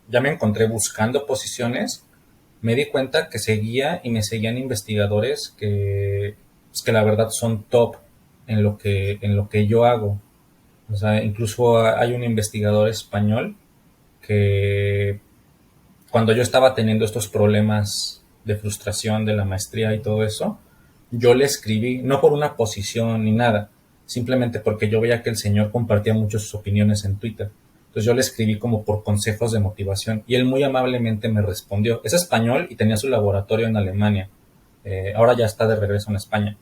ya me encontré buscando posiciones, me di cuenta que seguía y me seguían investigadores pues, que la verdad son top en lo que yo hago. O sea, incluso hay un investigador español que cuando yo estaba teniendo estos problemas de frustración de la maestría y todo eso, yo le escribí, no por una posición ni nada, simplemente porque yo veía que el señor compartía mucho sus opiniones en Twitter. Entonces yo le escribí como por consejos de motivación y él muy amablemente me respondió. Es español y tenía su laboratorio en Alemania. Ahora ya está de regreso en España.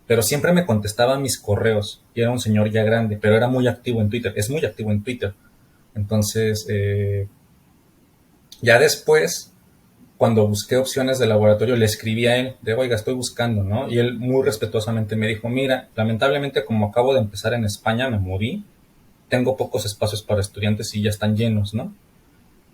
Pero siempre me contestaba mis correos y era un señor ya grande, pero era muy activo en Twitter. Es muy activo en Twitter. Entonces, ya después, cuando busqué opciones de laboratorio, le escribí a él de, oiga, estoy buscando, ¿no? Y él muy respetuosamente me dijo, mira, lamentablemente como acabo de empezar en España, me moví, tengo pocos espacios para estudiantes y ya están llenos, ¿no?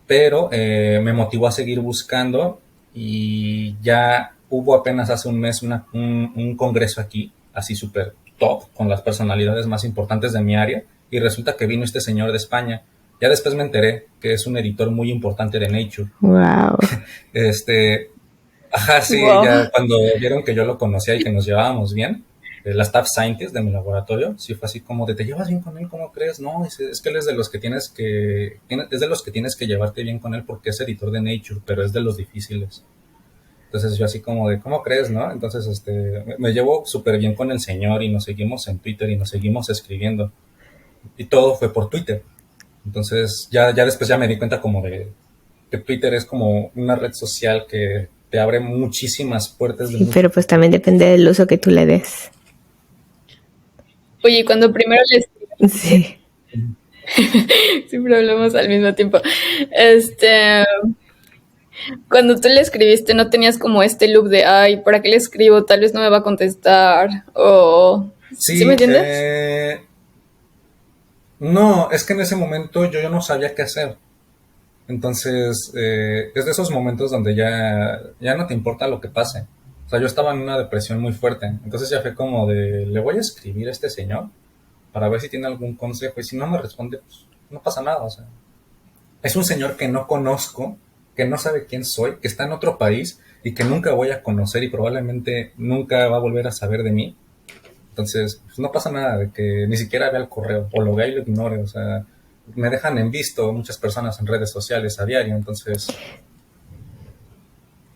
Pero me motivó a seguir buscando y ya hubo apenas hace un mes un congreso aquí, así súper top, con las personalidades más importantes de mi área, y resulta que vino este señor de España. Ya después me enteré que es un editor muy importante de Nature. Wow. Ajá, sí, Wow. ya cuando vieron que yo lo conocía y que nos llevábamos bien, la staff scientist de mi laboratorio, sí fue así como de, ¿te llevas bien con él? ¿Cómo crees? No, es que él es de los que es de los que tienes que llevarte bien con él porque es editor de Nature, pero es de los difíciles. Entonces yo así como de, ¿cómo crees, no? Entonces, me llevo súper bien con el señor y nos seguimos en Twitter y nos seguimos escribiendo. Y todo fue por Twitter. Entonces, ya después ya me di cuenta como de que Twitter es como una red social que te abre muchísimas puertas de Sí, pero pues también depende del uso que tú le des. Oye, cuando primero le escribiste, Sí. siempre hablamos al mismo tiempo. Este, cuando tú le escribiste, no tenías como este loop de, ay, ¿para qué le escribo? Tal vez no me va a contestar. O, ¿sí me Sí, entiendes? no, es que en ese momento yo no sabía qué hacer. Entonces, es de esos momentos donde ya no te importa lo que pase. O sea, yo estaba en una depresión muy fuerte. Entonces ya fue como de, le voy a escribir a este señor para ver si tiene algún consejo. Y si no me responde, pues no pasa nada. O sea, es un señor que no conozco, que no sabe quién soy, que está en otro país y que nunca voy a conocer y probablemente nunca va a volver a saber de mí. Entonces, pues no pasa nada de que ni siquiera vea el correo, o lo vea y lo ignore, o sea, me dejan en visto muchas personas en redes sociales a diario, entonces,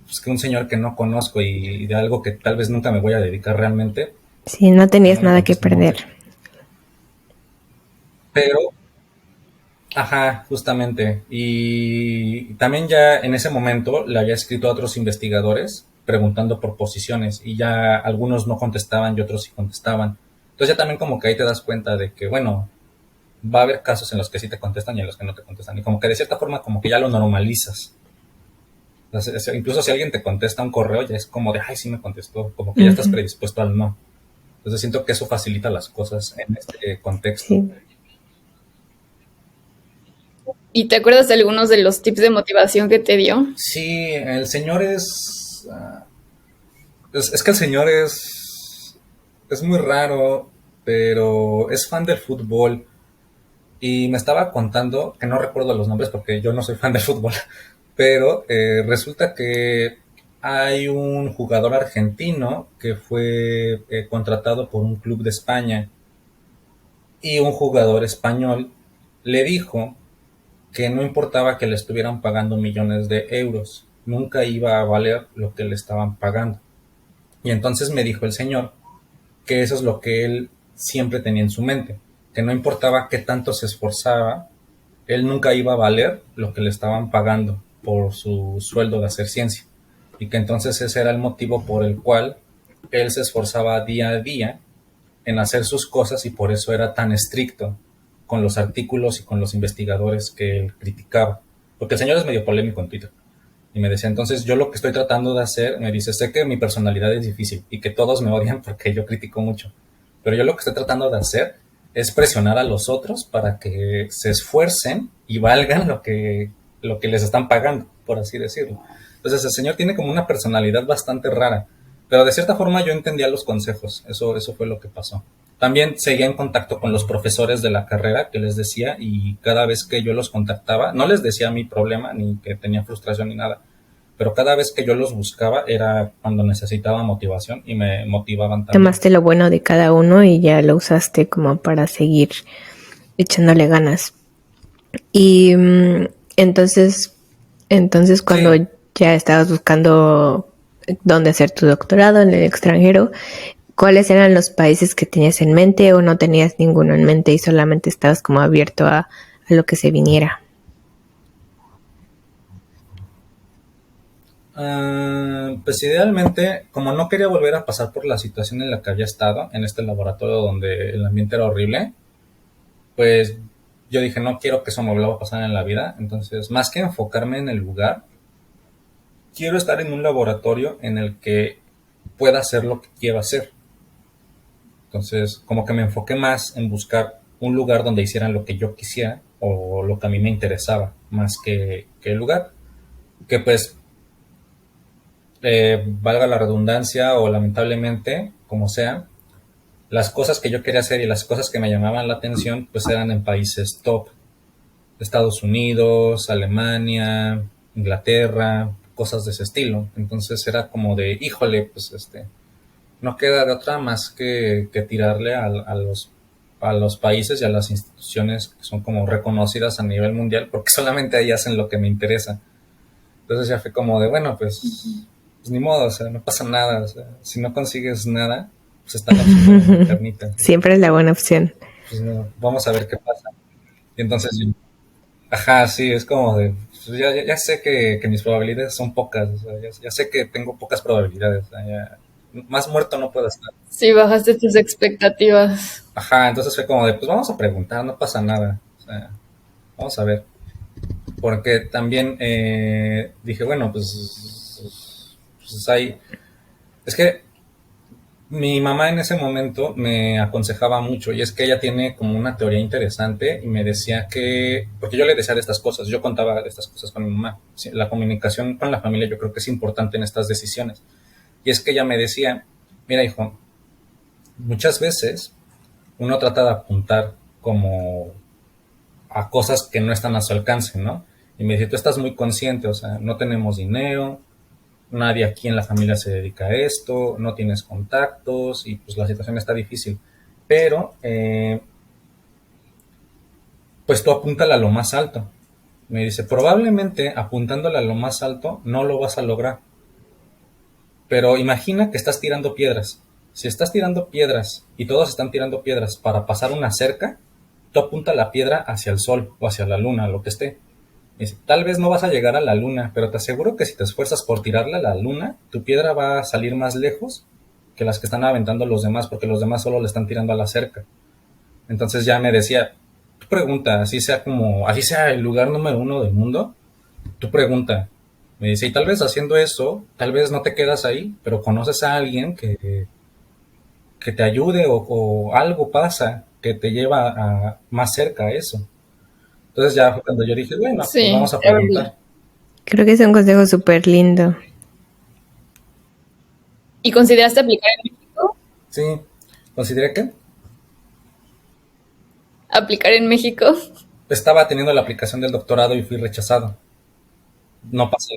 pues que un señor que no conozco y de algo que tal vez nunca me voy a dedicar realmente, Sí, no que no tenías me nada que conteste, no. perder. Pero, ajá, justamente, y también ya en ese momento le había escrito a otros investigadores preguntando por posiciones y ya algunos no contestaban y otros sí contestaban. Entonces ya también como que ahí te das cuenta de que, bueno, va a haber casos en los que sí te contestan y en los que no te contestan. Y como que de cierta forma como que ya lo normalizas. Entonces, incluso si alguien te contesta un correo, ya es como de, ay, sí me contestó, como que ya estás Ujú. predispuesto al no. Entonces siento que eso facilita las cosas en este contexto. Sí. ¿Y te acuerdas de algunos de los tips de motivación que te dio? Sí, el señor es que el señor es muy raro, pero es fan del fútbol. Y me estaba contando, que no recuerdo los nombres porque yo no soy fan del fútbol, pero resulta que hay un jugador argentino que fue contratado por un club de España y un jugador español le dijo que no importaba que le estuvieran pagando millones de euros, nunca iba a valer lo que le estaban pagando. Y entonces me dijo el señor que eso es lo que él siempre tenía en su mente, que no importaba qué tanto se esforzaba, él nunca iba a valer lo que le estaban pagando por su sueldo de hacer ciencia. Y que entonces ese era el motivo por el cual él se esforzaba día a día en hacer sus cosas y por eso era tan estricto con los artículos y con los investigadores que él criticaba. Porque el señor es medio polémico en Twitter. Y me decía, entonces yo lo que estoy tratando de hacer, me dice, sé que mi personalidad es difícil y que todos me odian porque yo critico mucho, pero yo lo que estoy tratando de hacer es presionar a los otros para que se esfuercen y valgan lo que les están pagando, por así decirlo. Entonces el señor tiene como una personalidad bastante rara, pero de cierta forma yo entendía los consejos, eso fue lo que pasó. También seguía en contacto con los profesores de la carrera que les decía y cada vez que yo los contactaba, no les decía mi problema ni que tenía frustración ni nada, pero cada vez que yo los buscaba era cuando necesitaba motivación y me motivaban también. Tomaste lo bueno de cada uno y ya lo usaste como para seguir echándole ganas. Y entonces cuando Sí, ya estabas buscando dónde hacer tu doctorado en el extranjero, ¿cuáles eran los países que tenías en mente o no tenías ninguno en mente y solamente estabas como abierto a lo que se viniera? pues idealmente, como no quería volver a pasar por la situación en la que había estado, en este laboratorio donde el ambiente era horrible, pues yo dije, no quiero que eso me vuelva a pasar en la vida. Entonces, más que enfocarme en el lugar, quiero estar en un laboratorio en el que pueda hacer lo que quiero hacer. Entonces, como que me enfoqué más en buscar un lugar donde hicieran lo que yo quisiera o lo que a mí me interesaba, más que el lugar. Que pues, valga la redundancia o lamentablemente, como sea, las cosas que yo quería hacer y las cosas que me llamaban la atención, pues eran en países top. Estados Unidos, Alemania, Inglaterra, cosas de ese estilo. Entonces era como de, híjole, pues no queda de otra más que tirarle a los países y a las instituciones que son como reconocidas a nivel mundial, porque solamente ahí hacen lo que me interesa. Entonces ya fue como de, bueno, pues ni modo, o sea, no pasa nada, o sea, si no consigues nada, pues está la opción de internita. Siempre es la buena opción. Pues no, vamos a ver qué pasa. Y entonces Ajá, sí, es como de, pues ya sé que mis probabilidades son pocas, o sea, ya sé que tengo pocas probabilidades, o sea, más muerto no puedo estar. Sí, bajaste tus expectativas. Ajá, entonces fue como de, pues vamos a preguntar, no pasa nada, o sea, vamos a ver. Porque también dije, bueno, pues hay, es que mi mamá en ese momento me aconsejaba mucho y es que ella tiene como una teoría interesante y me decía que, porque yo le decía de estas cosas, yo contaba de estas cosas con mi mamá. Sí, la comunicación con la familia yo creo que es importante en estas decisiones. Y es que ella me decía, mira hijo, muchas veces uno trata de apuntar como a cosas que no están a su alcance, ¿no? Y me dice, tú estás muy consciente, o sea, no tenemos dinero, nadie aquí en la familia se dedica a esto, no tienes contactos y pues la situación está difícil. Pero, pues tú apúntala a lo más alto. Me dice, probablemente apuntándola a lo más alto no lo vas a lograr. Pero imagina que estás tirando piedras. Si estás tirando piedras y todos están tirando piedras para pasar una cerca, tú apunta la piedra hacia el sol o hacia la luna, lo que esté. Dice, tal vez no vas a llegar a la luna, pero te aseguro que si te esfuerzas por tirarla a la luna, tu piedra va a salir más lejos que las que están aventando los demás, porque los demás solo le están tirando a la cerca. Entonces ya me decía, tú pregunta, así sea el lugar número uno del mundo, tú pregunta. Me dice, y tal vez haciendo eso, tal vez no te quedas ahí, pero conoces a alguien que te ayude o algo pasa que te lleva más cerca a eso. Entonces ya fue cuando yo dije, bueno, pues Sí, vamos a preguntar. Creo que es un consejo súper lindo. ¿y consideraste aplicar en México? Sí, consideré que ¿Aplicar en México? estaba teniendo la aplicación del doctorado y fui rechazado. No pasé.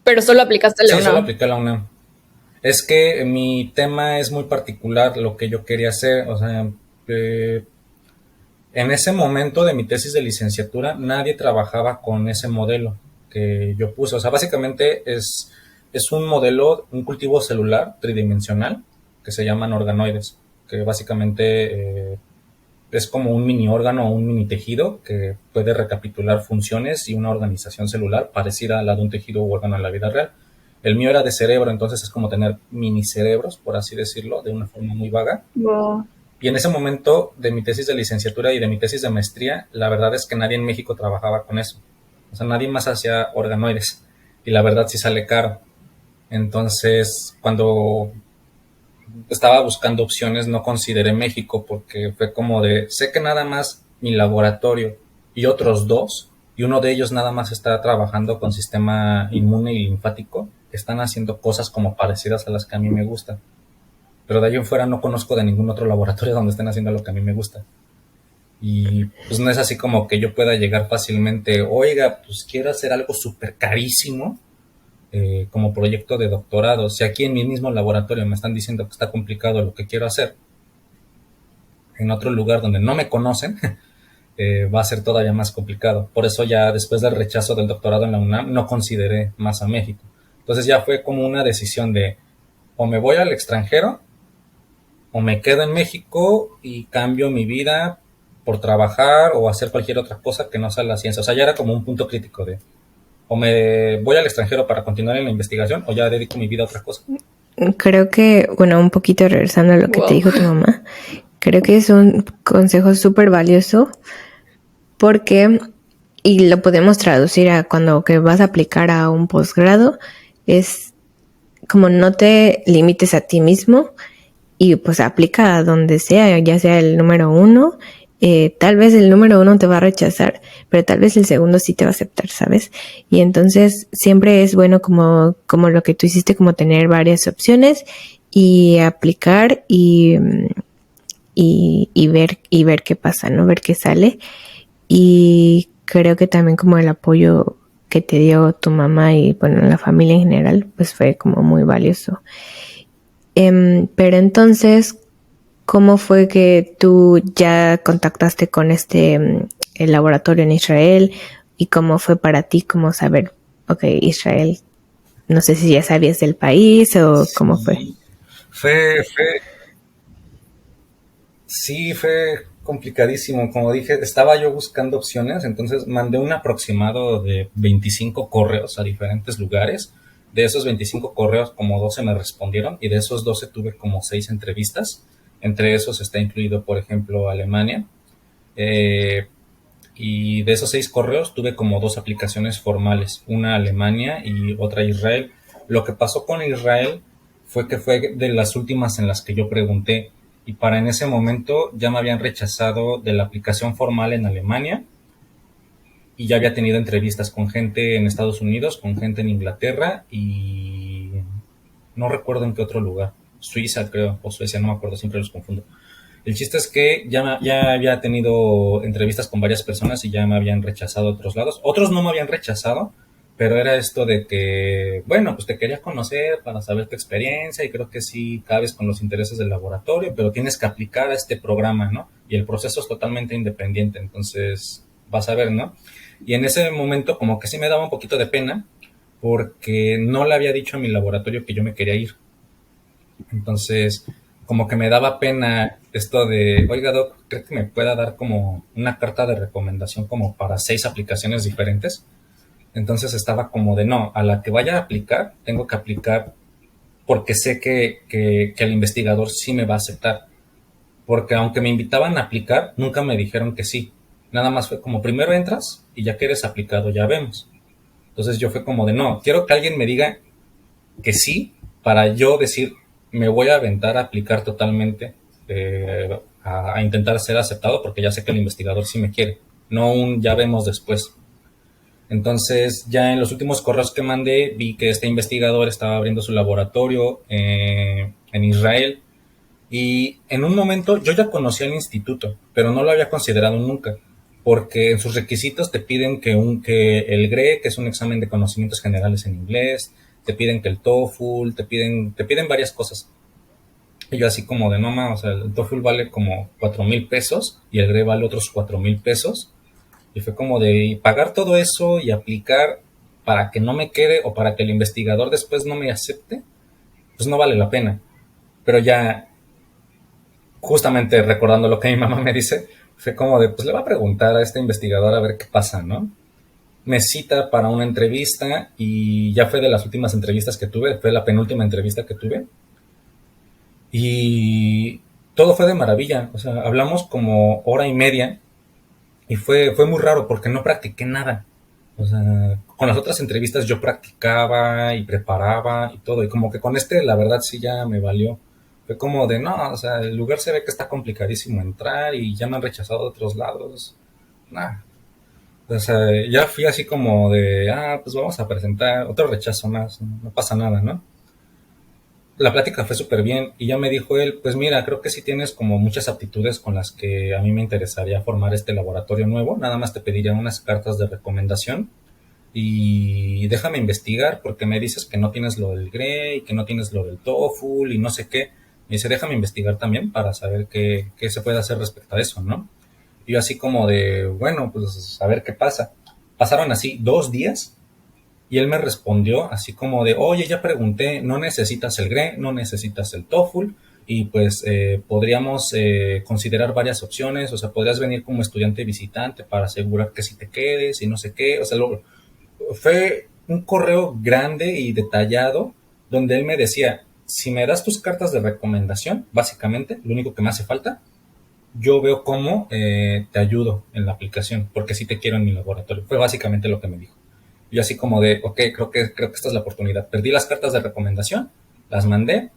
Pero solo aplicaste a la Sí, solo UNAM. apliqué a la UNAM. Es que mi tema es muy particular, lo que yo quería hacer. O sea, eh, en ese momento de mi tesis de licenciatura, nadie trabajaba con ese modelo que yo puse. O sea, básicamente es un modelo, un cultivo celular tridimensional que se llaman organoides, que básicamente es como un mini órgano o un mini tejido que puede recapitular funciones y una organización celular parecida a la de un tejido u órgano en la vida real. El mío era de cerebro, entonces es como tener mini cerebros, por así decirlo, de una forma muy vaga. Wow. Y en ese momento de mi tesis de licenciatura y de mi tesis de maestría, la verdad es que nadie en México trabajaba con eso. O sea, nadie más hacía organoides. Y la verdad sí sale caro. Entonces, cuando estaba buscando opciones, no consideré México porque fue como de, sé que nada más mi laboratorio y otros dos, y uno de ellos nada más está trabajando con sistema inmune y linfático, están haciendo cosas como parecidas a las que a mí me gustan. Pero de ahí en fuera no conozco de ningún otro laboratorio donde estén haciendo lo que a mí me gusta. Y pues no es así como que yo pueda llegar fácilmente, oiga, pues quiero hacer algo súper carísimo como proyecto de doctorado. Si aquí en mi mismo laboratorio me están diciendo que está complicado lo que quiero hacer, en otro lugar donde no me conocen, va a ser todavía más complicado. Por eso ya después del rechazo del doctorado en la UNAM no consideré más a México. Entonces ya fue como una decisión de o me voy al extranjero o me quedo en México y cambio mi vida por trabajar o hacer cualquier otra cosa que no sea la ciencia. O sea, ya era como un punto crítico de o me voy al extranjero para continuar en la investigación o ya dedico mi vida a otra cosa. Creo que, bueno, un poquito regresando a lo que te dijo tu mamá, creo que es un consejo súper valioso porque, y lo podemos traducir a cuando que vas a aplicar a un posgrado, es como no te limites a ti mismo y pues aplica a donde sea, ya sea el número uno. Tal vez el número uno te va a rechazar, pero tal vez el segundo sí te va a aceptar, ¿sabes? Y entonces siempre es bueno como lo que tú hiciste, como tener varias opciones y aplicar y ver qué pasa, ¿no? Ver qué sale. Y creo que también como el apoyo que te dio tu mamá y bueno, la familia en general, pues fue como muy valioso. Pero entonces, ¿cómo fue que tú ya contactaste con el laboratorio en Israel? ¿Y cómo fue para ti como saber, ok, Israel, no sé si ya sabías del país o cómo fue? Sí, fue, fue, sí, fue complicadísimo. Como dije, estaba yo buscando opciones, entonces mandé un aproximado de 25 correos a diferentes lugares. De esos 25 correos, como 12 me respondieron, y de esos 12 tuve como 6 entrevistas. Entre esos está incluido, por ejemplo, Alemania. Eh, y de esos 6 correos tuve como 2 aplicaciones formales, una a Alemania y otra a Israel. Lo que pasó con Israel fue que fue de las últimas en las que yo pregunté, y para en ese momento ya me habían rechazado de la aplicación formal en Alemania, y ya había tenido entrevistas con gente en Estados Unidos, con gente en Inglaterra, y no recuerdo en qué otro lugar, Suiza creo, o Suecia, no me acuerdo, siempre los confundo. El chiste es que ya había tenido entrevistas con varias personas y ya me habían rechazado a otros lados. Otros no me habían rechazado, pero era esto de que, bueno, pues te quería conocer para saber tu experiencia y creo que sí cabes con los intereses del laboratorio, pero tienes que aplicar a este programa, ¿no? Y el proceso es totalmente independiente, entonces vas a ver, ¿no? Y en ese momento como que sí me daba un poquito de pena porque no le había dicho a mi laboratorio que yo me quería ir. Entonces, como que me daba pena esto de, oiga, Doc, ¿cree que me pueda dar como una carta de recomendación como para 6 aplicaciones diferentes? Entonces estaba como de, no, a la que vaya a aplicar, tengo que aplicar porque sé que el investigador sí me va a aceptar. Porque aunque me invitaban a aplicar, nunca me dijeron que sí. Nada más fue como, primero entras y ya que eres aplicado, ya vemos. Entonces yo fue como de, no, quiero que alguien me diga que sí, para yo decir, me voy a aventar a aplicar totalmente, a intentar ser aceptado, porque ya sé que el investigador sí me quiere, no un ya vemos después. Entonces, ya en los últimos correos que mandé, vi que este investigador estaba abriendo su laboratorio en Israel, y en un momento yo ya conocía el instituto, pero no lo había considerado nunca, porque en sus requisitos te piden que el GRE, que es un examen de conocimientos generales en inglés, te piden que el TOEFL, te piden varias cosas. Y yo así como de no más, o sea, el TOEFL vale como 4,000 pesos y el GRE vale otros 4,000 pesos. Y fue como de pagar todo eso y aplicar para que no me quede o para que el investigador después no me acepte, pues no vale la pena. Pero ya, justamente recordando lo que mi mamá me dice, fue como de, pues le va a preguntar a este investigador a ver qué pasa, ¿no? Me cita para una entrevista y ya fue de las últimas entrevistas que tuve, fue la penúltima entrevista que tuve y todo fue de maravilla, o sea, hablamos como hora y media y fue muy raro porque no practiqué nada, o sea, con las otras entrevistas yo practicaba y preparaba y todo, y como que con la verdad sí ya me valió. Fue como de, no, o sea, el lugar se ve que está complicadísimo entrar y ya me han rechazado de otros lados. Nah. O sea, ya fui así como de, pues vamos a presentar otro rechazo más, no pasa nada, ¿no? La plática fue súper bien y ya me dijo él, pues mira, creo que sí tienes como muchas aptitudes con las que a mí me interesaría formar este laboratorio nuevo, nada más te pediría unas cartas de recomendación y déjame investigar porque me dices que no tienes lo del GRE y que no tienes lo del TOEFL y no sé qué. Me dice, déjame investigar también para saber qué se puede hacer respecto a eso, ¿no? Y yo así como de, bueno, pues a ver qué pasa. Pasaron así 2 días y él me respondió así como de, oye, ya pregunté, no necesitas el GRE, no necesitas el TOEFL y pues podríamos considerar varias opciones, o sea, podrías venir como estudiante visitante para asegurar que si te quedes y no sé qué, o sea, fue un correo grande y detallado donde él me decía, si me das tus cartas de recomendación, básicamente, lo único que me hace falta, yo veo cómo te ayudo en la aplicación, porque sí te quiero en mi laboratorio. Fue básicamente lo que me dijo. Yo así como de, ok, creo que esta es la oportunidad. Perdí las cartas de recomendación, las mandé.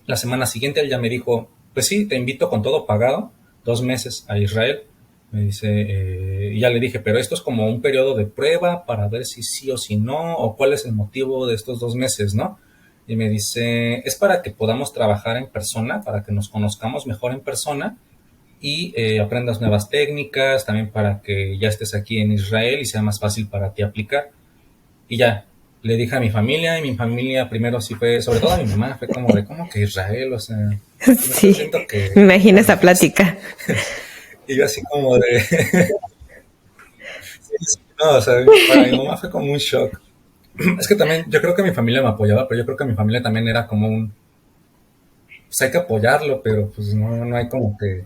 La semana siguiente él ya me dijo, pues sí, te invito con todo pagado, 2 meses a Israel. Me dice, y ya le dije, pero esto es como un periodo de prueba para ver si sí o si no, o cuál es el motivo de estos 2 meses, ¿no? Y me dice, es para que podamos trabajar en persona, para que nos conozcamos mejor en persona y aprendas nuevas técnicas, también para que ya estés aquí en Israel y sea más fácil para ti aplicar. Y ya, le dije a mi familia, y mi familia primero sí fue, sobre todo a mi mamá, fue como de, ¿cómo que Israel? O sea, yo Sí, siento que... me imagino esa plática. Y yo así como de... no, o sea, para mi mamá fue como un shock. Es que también, yo creo que mi familia me apoyaba, pero yo creo que mi familia también era como un... Pues hay que apoyarlo, pero pues no hay como que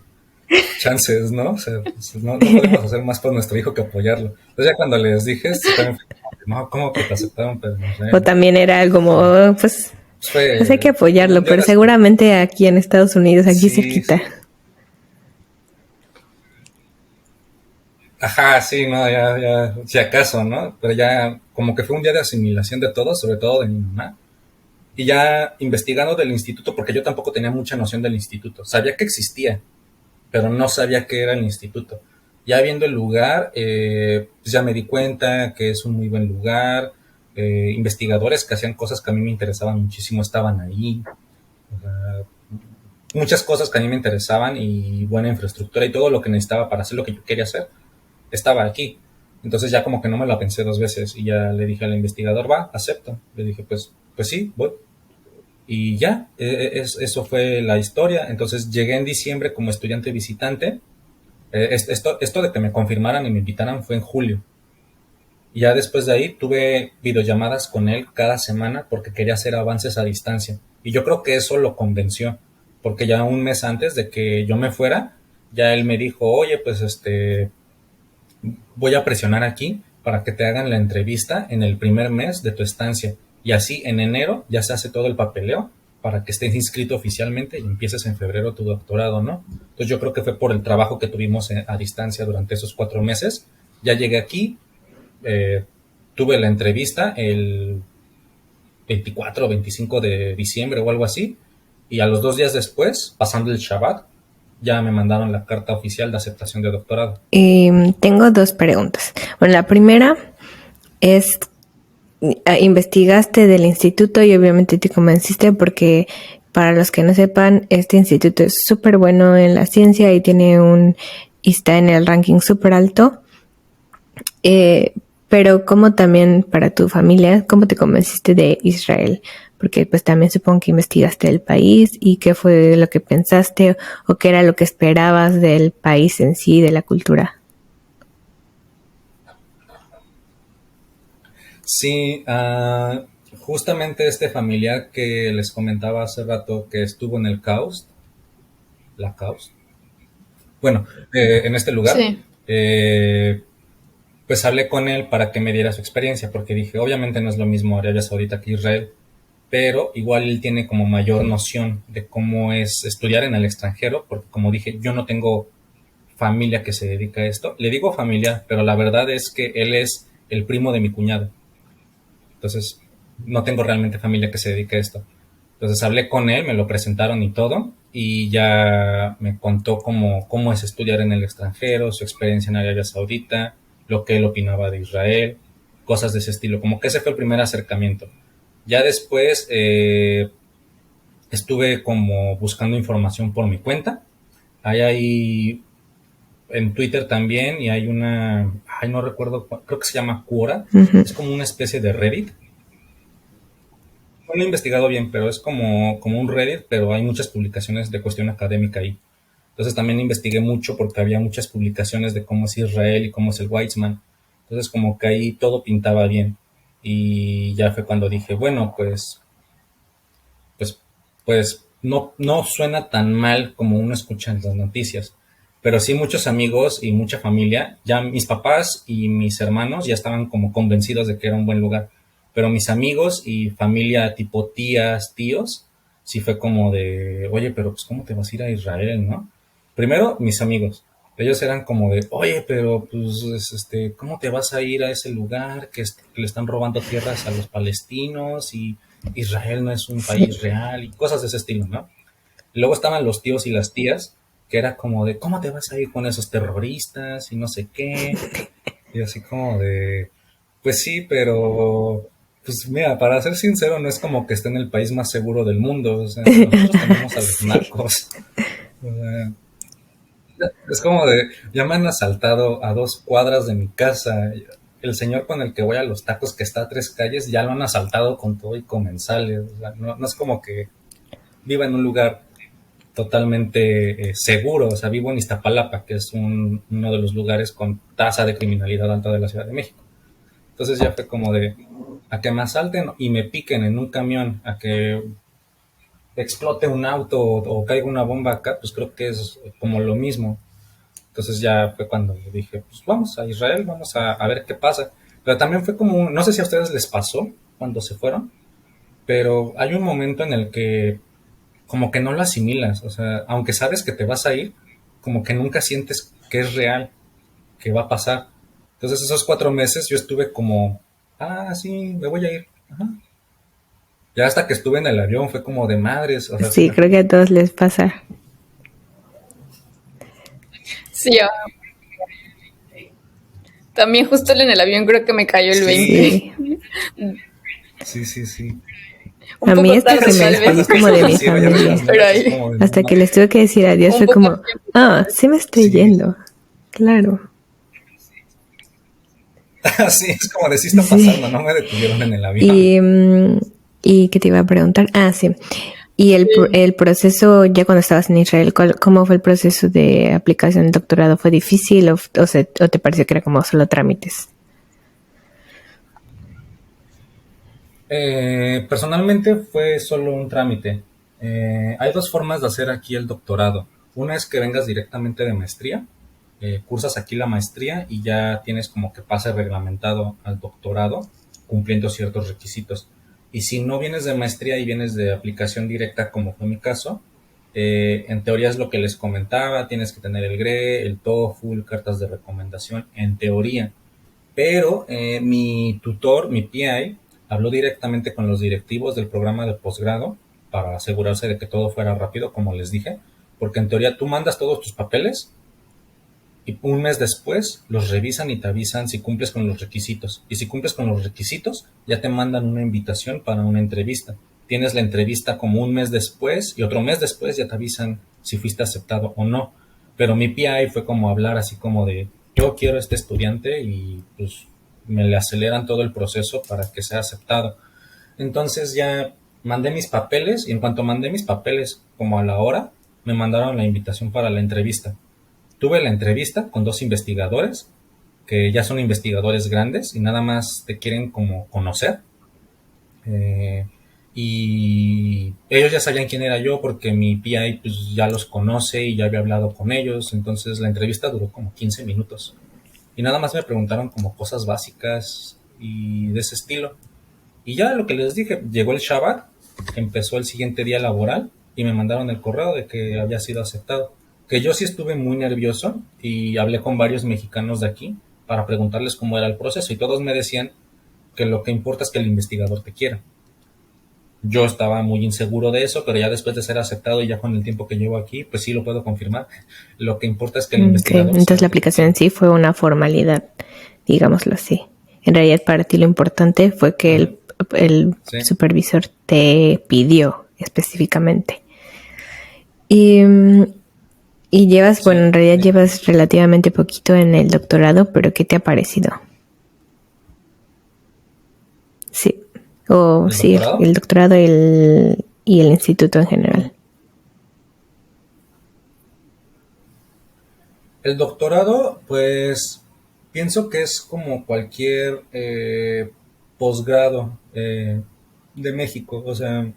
chances, ¿no? O sea, pues, no podemos hacer más por nuestro hijo que apoyarlo. Entonces ya cuando les dije, sí, también fue como que, no, ¿cómo que te aceptaron? Pero no sé, O también era como, oh, pues pues hay que fue, apoyarlo, yo pero les, seguramente aquí en Estados Unidos, aquí sí, cerquita. sí, ajá, sí, no, ya, si acaso, ¿no? Pero ya como que fue un día de asimilación de todo, sobre todo de mi mamá. Y ya investigando del instituto, porque yo tampoco tenía mucha noción del instituto. Sabía que existía, pero no sabía qué era el instituto. Ya viendo el lugar, pues ya me di cuenta que es un muy buen lugar. Investigadores que hacían cosas que a mí me interesaban muchísimo estaban ahí. O sea, muchas cosas que a mí me interesaban y buena infraestructura y todo lo que necesitaba para hacer lo que yo quería hacer estaba aquí. Entonces ya como que no me la pensé dos veces y ya le dije al investigador, va, acepto. Le dije, pues sí, voy. Y ya, eso fue la historia. Entonces llegué en diciembre como estudiante visitante. Esto de que me confirmaran y me invitaran fue en julio. Y ya después de ahí tuve videollamadas con él cada semana porque quería hacer avances a distancia. Y yo creo que eso lo convenció, porque ya un mes antes de que yo me fuera, ya él me dijo, oye, pues voy a presionar aquí para que te hagan la entrevista en el primer mes de tu estancia. Y así en enero ya se hace todo el papeleo para que estés inscrito oficialmente y empieces en febrero tu doctorado, ¿no? Entonces yo creo que fue por el trabajo que tuvimos a distancia durante esos 4 meses. Ya llegué aquí, eh, tuve la entrevista el 24 o 25 de diciembre o algo así, y a los 2 días después, pasando el Shabbat, ya me mandaron la carta oficial de aceptación de doctorado. Tengo dos preguntas. Bueno, la primera es, investigaste del instituto y obviamente te convenciste porque para los que no sepan, este instituto es súper bueno en la ciencia y está en el ranking súper alto. Pero ¿cómo también para tu familia, cómo te convenciste de Israel? Porque pues también supongo que investigaste el país y qué fue lo que pensaste o qué era lo que esperabas del país en sí, de la cultura. Sí, justamente este familiar que les comentaba hace rato que estuvo en el caos, la caos, bueno, en este lugar, Sí. eh, pues hablé con él para que me diera su experiencia, porque dije, obviamente no es lo mismo Arabia Saudita que Israel, pero igual él tiene como mayor noción de cómo es estudiar en el extranjero, porque como dije, yo no tengo familia que se dedica a esto. Le digo familia, pero la verdad es que él es el primo de mi cuñado. Entonces, no tengo realmente familia que se dedique a esto. Entonces hablé con él, me lo presentaron y todo, y ya me contó cómo es estudiar en el extranjero, su experiencia en Arabia Saudita, lo que él opinaba de Israel, cosas de ese estilo. Como que ese fue el primer acercamiento. Ya después estuve como buscando información por mi cuenta. Hay en Twitter también y hay ay, no recuerdo, creo que se llama Quora. Uh-huh. Es como una especie de Reddit. No lo he investigado bien, pero es como un Reddit, pero hay muchas publicaciones de cuestión académica ahí. Entonces también investigué mucho porque había muchas publicaciones de cómo es Israel y cómo es el Weizmann. Entonces como que ahí todo pintaba bien. Y ya fue cuando dije, bueno, pues, pues no suena tan mal como uno escucha en las noticias. Pero sí muchos amigos y mucha familia, ya mis papás y mis hermanos ya estaban como convencidos de que era un buen lugar. Pero mis amigos y familia tipo tías, tíos, sí fue como de, oye, pero pues ¿cómo te vas a ir a Israel, no? Primero, mis amigos. Ellos eran como de, oye, pero pues, ¿cómo te vas a ir a ese lugar que le están robando tierras a los palestinos y Israel no es un país Sí. real y cosas de ese estilo, ¿no? Y luego estaban los tíos y las tías, que era como de, ¿cómo te vas a ir con esos terroristas y no sé qué? Y así como de, pues sí, pero, pues mira, para ser sincero, no es como que esté en el país más seguro del mundo, o sea, nosotros tenemos a los Sí. narcos. O sea, es como de, ya me han asaltado a 2 cuadras de mi casa. El señor con el que voy a los tacos, que está a 3 calles, ya lo han asaltado con todo y comensales. O sea, no es como que viva en un lugar totalmente seguro. O sea, vivo en Iztapalapa, que es uno de los lugares con tasa de criminalidad alta de la Ciudad de México. Entonces ya fue como de, a que me asalten y me piquen en un camión, a que explote un auto o caiga una bomba acá, pues creo que es como lo mismo. Entonces ya fue cuando dije, pues vamos a Israel, vamos a ver qué pasa. Pero también fue como, no sé si a ustedes les pasó cuando se fueron, pero hay un momento en el que como que no lo asimilas, o sea, aunque sabes que te vas a ir, como que nunca sientes que es real, que va a pasar. Entonces esos 4 meses yo estuve como, sí, me voy a ir. Ajá. Ya hasta que estuve en el avión fue como de madres, o sea, Sí, creo que a todos les pasa. Sí, también justo en el avión creo que me cayó el sí, 20. sí, sí, sí. Un A mí poco hasta tarde que me tal Cuando despedí vez, estás como en de el mi cielo ya ves familia. las pero nubes, es ahí como de, Hasta no, que les tuve que decir adiós, un fue poco como, tiempo. sí me estoy sí, yendo. Claro. sí, es como de sí está pasando, Sí. no me detuvieron en el avión. Y, ¿y qué te iba a preguntar? Sí. Y Sí. el proceso, ya cuando estabas en Israel, ¿cómo fue el proceso de aplicación del doctorado? ¿Fue difícil o te pareció que era como solo trámites? Personalmente fue solo un trámite. Hay dos formas de hacer aquí el doctorado. Una es que vengas directamente de maestría, cursas aquí la maestría y ya tienes como que pase reglamentado al doctorado, cumpliendo ciertos requisitos. Y si no vienes de maestría y vienes de aplicación directa, como fue mi caso, en teoría es lo que les comentaba, tienes que tener el GRE, el TOEFL, cartas de recomendación, en teoría. Pero mi tutor, mi PI, habló directamente con los directivos del programa de posgrado para asegurarse de que todo fuera rápido, como les dije, porque en teoría tú mandas todos tus papeles y un mes después los revisan y te avisan si cumples con los requisitos. Y si cumples con los requisitos, ya te mandan una invitación para una entrevista. Tienes la entrevista como un mes después y otro mes después ya te avisan si fuiste aceptado o no. Pero mi PI fue como hablar así como de, yo quiero a este estudiante y pues me le aceleran todo el proceso para que sea aceptado. Entonces ya mandé mis papeles y en cuanto mandé mis papeles como a la hora, me mandaron la invitación para la entrevista. Tuve la entrevista con dos investigadores que ya son investigadores grandes y nada más te quieren como conocer. Eh, y ellos ya sabían quién era yo porque mi PI pues ya los conoce y ya había hablado con ellos. Entonces la entrevista duró como 15 minutos. Y nada más me preguntaron como cosas básicas y de ese estilo. Y ya lo que les dije, llegó el Shabbat, empezó el siguiente día laboral y me mandaron el correo de que había sido aceptado. Que yo sí estuve muy nervioso y hablé con varios mexicanos de aquí para preguntarles cómo era el proceso y todos me decían que lo que importa es que el investigador te quiera. Yo estaba muy inseguro de eso, pero ya después de ser aceptado y ya con el tiempo que llevo aquí, pues sí lo puedo confirmar. Lo que importa es que el Sí, investigador entonces sea la el que te aplicación en quiera. sí fue una formalidad, digámoslo así. En realidad para ti lo importante fue que Ujú. el Sí, supervisor te pidió específicamente. Y, y llevas, bueno, sí, en realidad sí. llevas relativamente poquito en el doctorado, pero ¿qué te ha parecido? Sí, o ¿El sí, doctorado? el doctorado y el instituto en Mm. general. El doctorado, pues pienso que es como cualquier posgrado de México, o sea,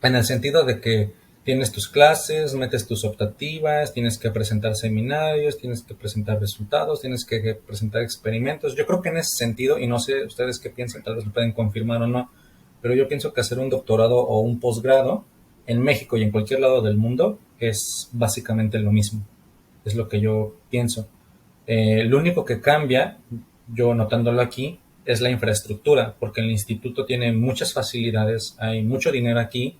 en el sentido de que tienes tus clases, metes tus optativas, tienes que presentar seminarios, tienes que presentar resultados, tienes que presentar experimentos. Yo creo que en ese sentido, y no sé ustedes qué piensan, tal vez lo pueden confirmar o no, pero yo pienso que hacer un doctorado o un posgrado en México y en cualquier lado del mundo es básicamente lo mismo. Es lo que yo pienso. Lo único que cambia, yo notándolo aquí, es la infraestructura, porque el instituto tiene muchas facilidades, hay mucho dinero aquí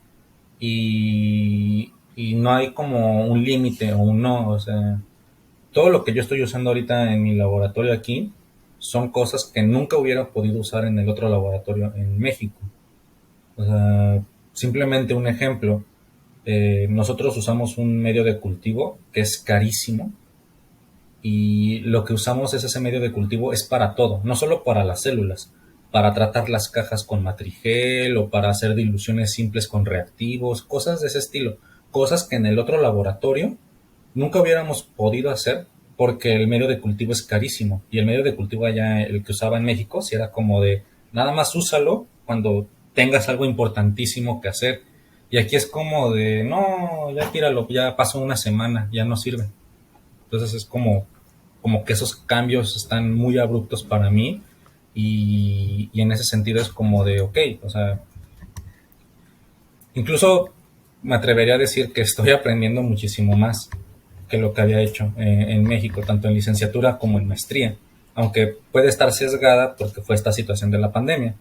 y no hay como un límite o un no. O sea, todo lo que yo estoy usando ahorita en mi laboratorio aquí son cosas que nunca hubiera podido usar en el otro laboratorio en México. O sea, simplemente un ejemplo, nosotros usamos un medio de cultivo que es carísimo y lo que usamos es ese medio de cultivo es para todo, no solo para las células, para tratar las cajas con matrigel o para hacer diluciones simples con reactivos, cosas de ese estilo, cosas que en el otro laboratorio nunca hubiéramos podido hacer porque el medio de cultivo es carísimo y el medio de cultivo allá, el que usaba en México, si era como de nada más úsalo cuando tengas algo importantísimo que hacer. Y aquí es como de, no, ya tíralo, ya pasó una semana, ya no sirve. Entonces es como que esos cambios están muy abruptos para mí y en ese sentido es como de, ok, o sea, incluso me atrevería a decir que estoy aprendiendo muchísimo más que lo que había hecho en México, tanto en licenciatura como en maestría, aunque puede estar sesgada porque fue esta situación de la pandemia,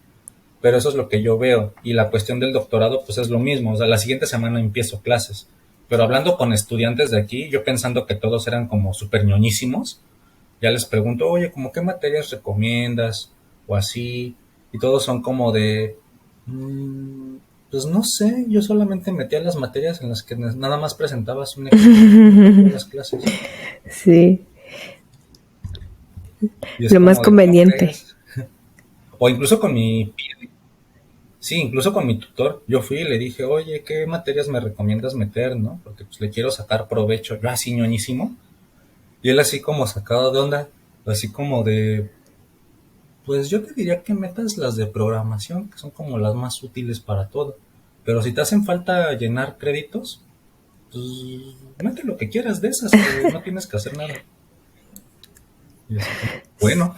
pero eso es lo que yo veo. Y la cuestión del doctorado pues es lo mismo, o sea, la siguiente semana empiezo clases, pero hablando con estudiantes de aquí, yo pensando que todos eran como súper ñoñísimos, ya les pregunto, oye, ¿cómo qué materias recomiendas? O así, y todos son como de, "Mm, pues no sé, yo solamente metía las materias en las que nada más presentabas un examen en las clases. Sí, Y es lo más como de, ¿cómo conveniente. crees? O incluso con sí, incluso con mi tutor, yo fui y le dije, oye, ¿qué materias me recomiendas meter, no? Porque pues le quiero sacar provecho, yo así ñoñísimo, y él así como sacado de onda, así como de, pues yo te diría que metas las de programación, que son como las más útiles para todo. Pero si te hacen falta llenar créditos, pues mete lo que quieras de esas, que no tienes que hacer nada. Y así como, bueno,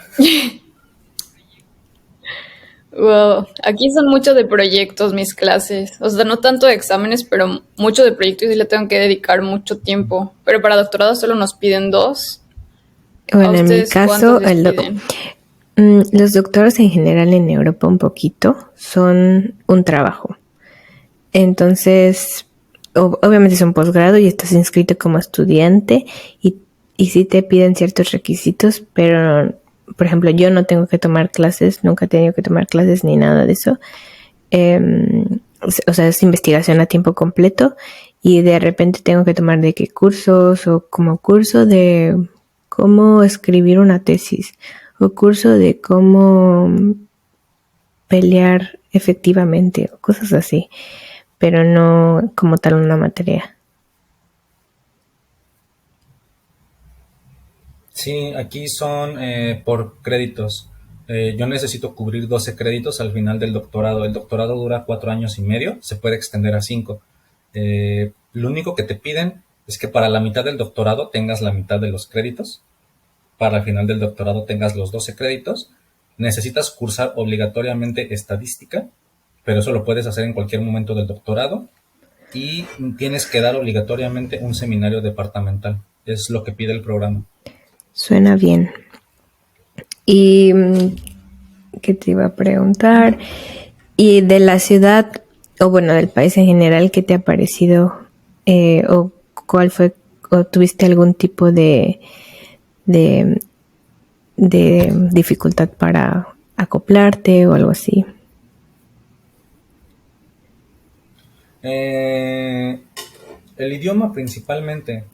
Wow, aquí son mucho de proyectos mis clases, o sea, no tanto de exámenes, pero mucho de proyectos y sí le tengo que dedicar mucho tiempo. Pero para doctorado solo nos piden dos. ¿A Bueno, en mi ustedes cuántos caso, les piden? los doctores en general en Europa un poquito son un trabajo. Entonces, obviamente es un posgrado y estás inscrito como estudiante y, y sí te piden ciertos requisitos, pero, por ejemplo, yo no tengo que tomar clases, nunca he tenido que tomar clases ni nada de eso. Eh, o sea, es investigación a tiempo completo y de repente tengo que tomar de qué cursos o como curso de cómo escribir una tesis o curso de cómo pelear efectivamente o cosas así, pero no como tal una materia. sí, aquí son por créditos. Yo necesito cubrir 12 créditos al final del doctorado. El doctorado dura 4 años y medio, se puede extender a 5. Lo único que te piden es que para la mitad del doctorado tengas la mitad de los créditos, para el final del doctorado tengas los 12 créditos. Necesitas cursar obligatoriamente estadística, pero eso lo puedes hacer en cualquier momento del doctorado. Y tienes que dar obligatoriamente un seminario departamental. Es lo que pide el programa. Suena bien. Y qué te iba a preguntar. Y de la ciudad, o bueno, del país en general, ¿qué te ha parecido? ¿O cuál fue, o tuviste algún tipo de, de dificultad para acoplarte o algo así? Eh, el idioma principalmente.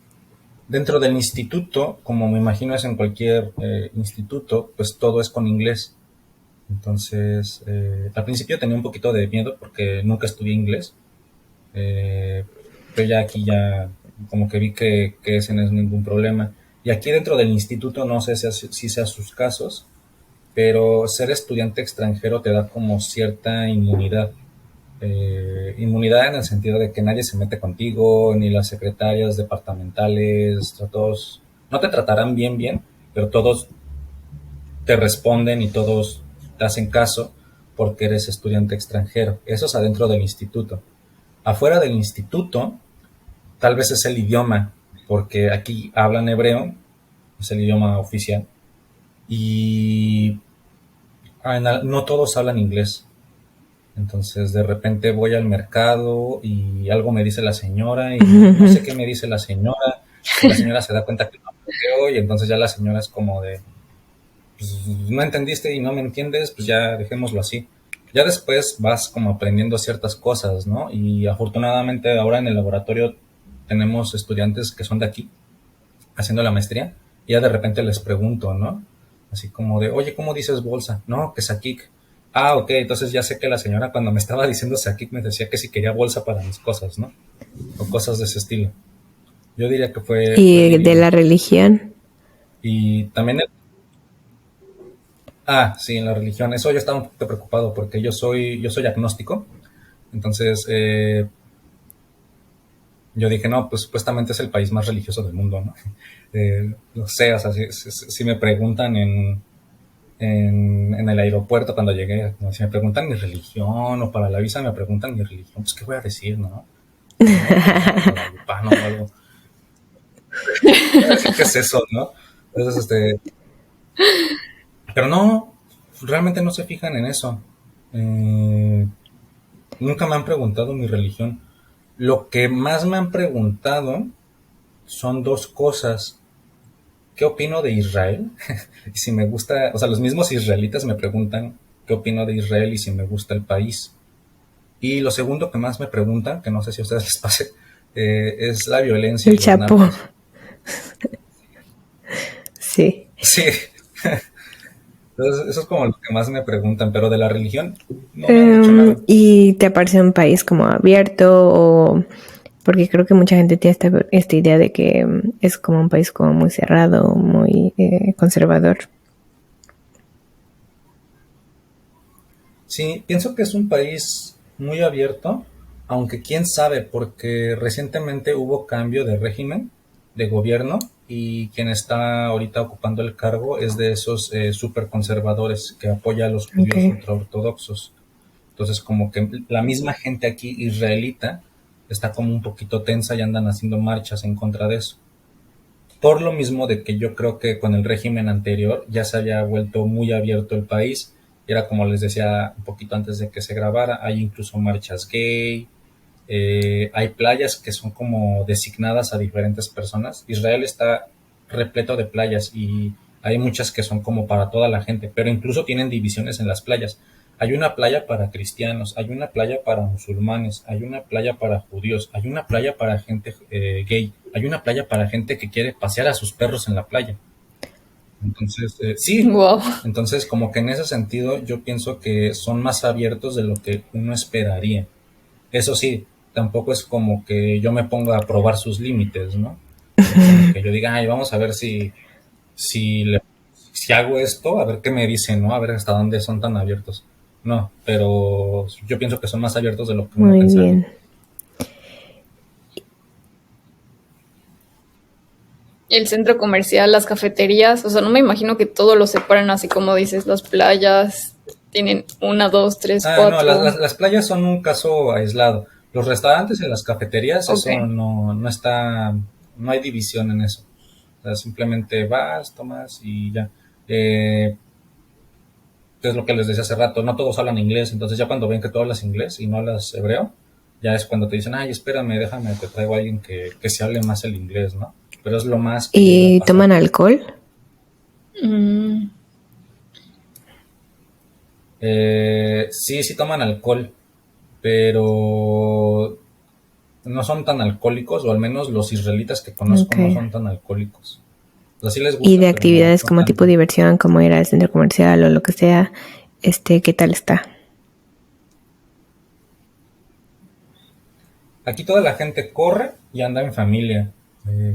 Dentro del instituto, como me imagino es en cualquier instituto, pues todo es con inglés. Entonces, al principio tenía un poquito de miedo porque nunca estudié inglés, eh, pero ya aquí ya como que vi que ese no es ningún problema. Y aquí dentro del instituto no sé si sea sus casos, pero ser estudiante extranjero te da como cierta inmunidad. Inmunidad en el sentido de que nadie se mete contigo, ni las secretarias departamentales, todos no te tratarán bien, pero todos te responden y todos te hacen caso porque eres estudiante extranjero. Eso es adentro del instituto. Afuera del instituto, tal vez es el idioma, porque aquí hablan hebreo, es el idioma oficial, y no todos hablan inglés. Entonces de repente voy al mercado y algo me dice la señora y no sé qué me dice la señora, y la señora se da cuenta que no me veo y entonces ya la señora es como de, pues no entendiste y no me entiendes, pues ya dejémoslo así. Ya después vas como aprendiendo ciertas cosas, ¿no? Y afortunadamente ahora en el laboratorio tenemos estudiantes que son de aquí, haciendo la maestría, y ya de repente les pregunto, ¿no? Así como de, oye, ¿cómo dices bolsa? No, que sakik. Ah, ok, entonces ya sé que la señora cuando me estaba diciendo sakik me decía que si quería bolsa para mis cosas, ¿no? O cosas de ese estilo. Yo diría que fue el Y de la idioma. religión. Y también sí, en la religión. Eso yo estaba un poquito preocupado porque yo soy agnóstico. Entonces, Yo dije, no, pues supuestamente es el país más religioso del mundo, ¿no? Lo sé, o sea, si me preguntan en el aeropuerto cuando llegué, ¿no? Si me preguntan mi religión o para la visa me preguntan mi religión, pues ¿qué voy a decir, no? Digo, no, pues no, guadalupano o algo. Voy a decir qué es eso, ¿no? Entonces, pero no, realmente no se fijan en eso. Eh, Nunca me han preguntado mi religión. Lo que más me han preguntado son dos cosas. ¿Qué opino de Israel? Y si me gusta, o sea, los mismos israelitas me preguntan qué opino de Israel y si me gusta el país. Y lo segundo que más me preguntan, que no sé si a ustedes les pase, es la violencia y El los Chapo. narcos. Sí. Sí, entonces eso es como lo que más me preguntan, pero de la religión no me han dicho nada. ¿Y te parece un país como abierto o...? Porque creo que mucha gente tiene esta idea de que es como un país como muy cerrado, muy conservador. Sí, pienso que es un país muy abierto, aunque quién sabe, porque recientemente hubo cambio de régimen, de gobierno, y quien está ahorita ocupando el cargo es de esos super conservadores que apoya a los judíos Okay. ultraortodoxos. Entonces, como que la misma gente aquí israelita está como un poquito tensa y andan haciendo marchas en contra de eso. Por lo mismo de que yo creo que con el régimen anterior ya se había vuelto muy abierto el país. Y era como les decía un poquito antes de que se grabara, hay incluso marchas gay, hay playas que son como designadas a diferentes personas. Israel está repleto de playas y hay muchas que son como para toda la gente, pero incluso tienen divisiones en las playas. Hay una playa para cristianos, hay una playa para musulmanes, hay una playa para judíos, hay una playa para gente gay, hay una playa para gente que quiere pasear a sus perros en la playa. Entonces, sí, Wow. entonces como que en ese sentido yo pienso que son más abiertos de lo que uno esperaría. Eso sí, tampoco es como que yo me ponga a probar sus límites, ¿no? Como que yo diga, ay, vamos a ver si, le, si hago esto, a ver qué me dicen, ¿no? A ver hasta dónde son tan abiertos. No, pero yo pienso que son más abiertos de lo que uno Muy pensaría. bien. El centro comercial, las cafeterías, o sea, no me imagino que todo lo separan así como dices, las playas tienen una, dos, tres, Ah, no, cuatro. las playas son un caso aislado. Los restaurantes y las cafeterías, Ok. eso no está, no hay división en eso. O sea, simplemente vas, tomas y ya. Eh, es lo que les decía hace rato, no todos hablan inglés, entonces ya cuando ven que tú hablas inglés y no hablas hebreo, ya es cuando te dicen, ay, espérame, déjame, te traigo a alguien que se hable más el inglés, ¿no? Pero es lo más que llega a ¿Y pasar. toman alcohol? Mm, Sí, sí toman alcohol, pero no son tan alcohólicos, o al menos los israelitas que conozco no Okay. son tan alcohólicos. O sea, sí les ¿Y gusta, de pero no, actividades no como tipo tanto. diversión, como ir al centro comercial o lo que sea, qué tal está? Aquí toda la gente corre y anda en familia.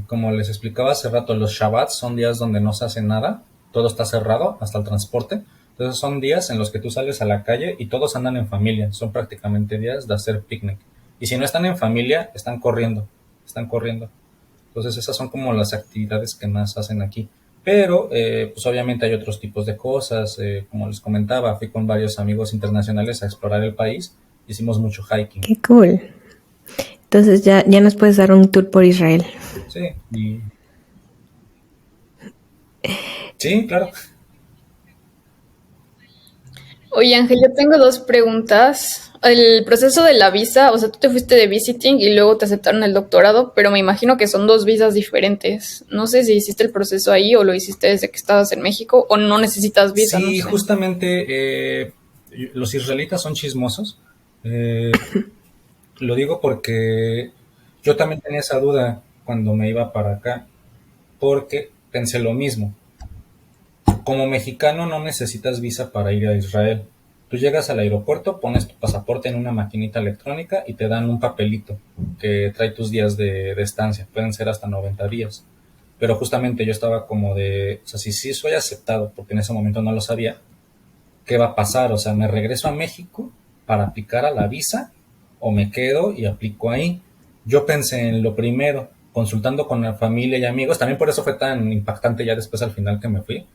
Como les explicaba hace rato, los Shabbats son días donde no se hace nada, todo está cerrado, hasta el transporte. Entonces son días en los que tú sales a la calle y todos andan en familia. Son prácticamente días de hacer picnic. Y si no están en familia, están corriendo. Están corriendo. Entonces esas son como las actividades que más hacen aquí. Pero pues obviamente hay otros tipos de cosas. Como les comentaba, fui con varios amigos internacionales a explorar el país. Hicimos mucho hiking. Qué cool. Entonces ya nos puedes dar un tour por Israel. Sí, sí, claro. Oye, Ángel, yo tengo dos preguntas. El proceso de la visa, o sea, tú te fuiste de visiting y luego te aceptaron el doctorado, pero me imagino que son dos visas diferentes. No sé si hiciste el proceso ahí o lo hiciste desde que estabas en México o no necesitas visa, no Sí, sé. justamente los israelitas son chismosos. Eh, lo digo porque yo también tenía esa duda cuando me iba para acá, porque pensé lo mismo. Como mexicano no necesitas visa para ir a Israel. Tú llegas al aeropuerto, pones tu pasaporte en una maquinita electrónica y te dan un papelito que trae tus días de estancia. Pueden ser hasta 90 días. Pero justamente yo estaba como de, o sea, si sí soy aceptado, porque en ese momento no lo sabía, ¿qué va a pasar? O sea, ¿me regreso a México para aplicar a la visa o me quedo y aplico ahí? Yo pensé en lo primero, consultando con la familia y amigos, también por eso fue tan impactante ya después al final que me fui.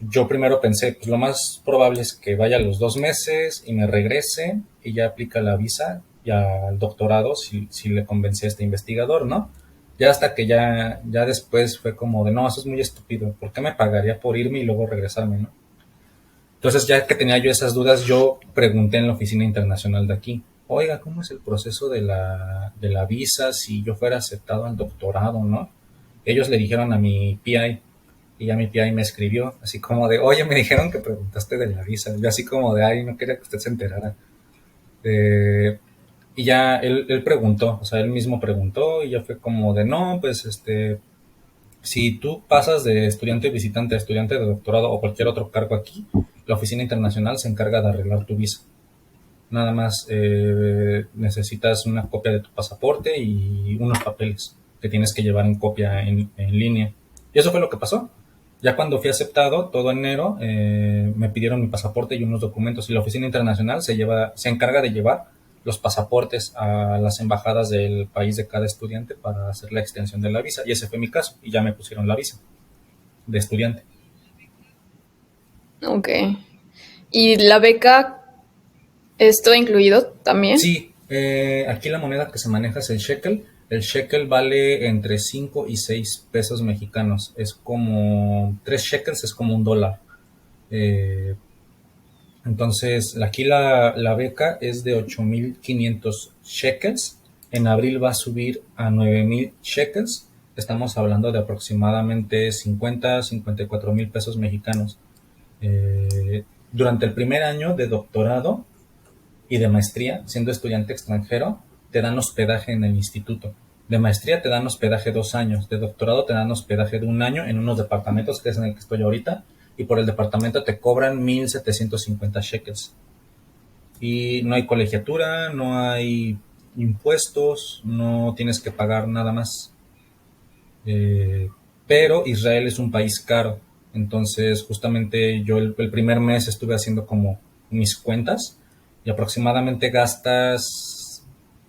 Yo primero pensé, pues lo más probable es que vaya a los 2 meses y me regrese y ya aplica la visa ya al doctorado si le convencí a este investigador, ¿no? Ya hasta que ya después fue como de, no, eso es muy estúpido, ¿por qué me pagaría por irme y luego regresarme, no? Entonces, ya que tenía yo esas dudas, yo pregunté en la oficina internacional de aquí, oiga, ¿cómo es el proceso de la visa si yo fuera aceptado al doctorado, no? Ellos le dijeron a mi PI, y ya mi PI me escribió, así como de, oye, me dijeron que preguntaste de la visa. Yo así como de, ay, no quería que usted se enterara. Eh, y ya él preguntó, o sea, él mismo preguntó y ya fue como de, no, pues si tú pasas de estudiante visitante a estudiante de doctorado o cualquier otro cargo aquí, la oficina internacional se encarga de arreglar tu visa. Nada más necesitas una copia de tu pasaporte y unos papeles que tienes que llevar en copia en línea. Y eso fue lo que pasó. Ya cuando fui aceptado, todo enero, me pidieron mi pasaporte y unos documentos y la oficina internacional se encarga de llevar los pasaportes a las embajadas del país de cada estudiante para hacer la extensión de la visa. Y ese fue mi caso y ya me pusieron la visa de estudiante. Ok. ¿Y la beca esto incluido también? Sí, aquí la moneda que se maneja es el shekel. El shekel vale entre 5 y 6 pesos mexicanos. Es como 3 shekels, es como $1. Eh, entonces, aquí la beca es de 8.500 shekels. En abril va a subir a 9.000 shekels. Estamos hablando de aproximadamente 54 mil pesos mexicanos. Durante el primer año de doctorado y de maestría, siendo estudiante extranjero, te dan hospedaje en el instituto. De maestría te dan hospedaje 2 años, de doctorado te dan hospedaje de 1 año en unos departamentos, que es en el que estoy ahorita, y por el departamento te cobran 1.750 shekels. Y no hay colegiatura, no hay impuestos, no tienes que pagar nada más. Eh, pero Israel es un país caro, entonces justamente yo el primer mes estuve haciendo como mis cuentas y aproximadamente gastas,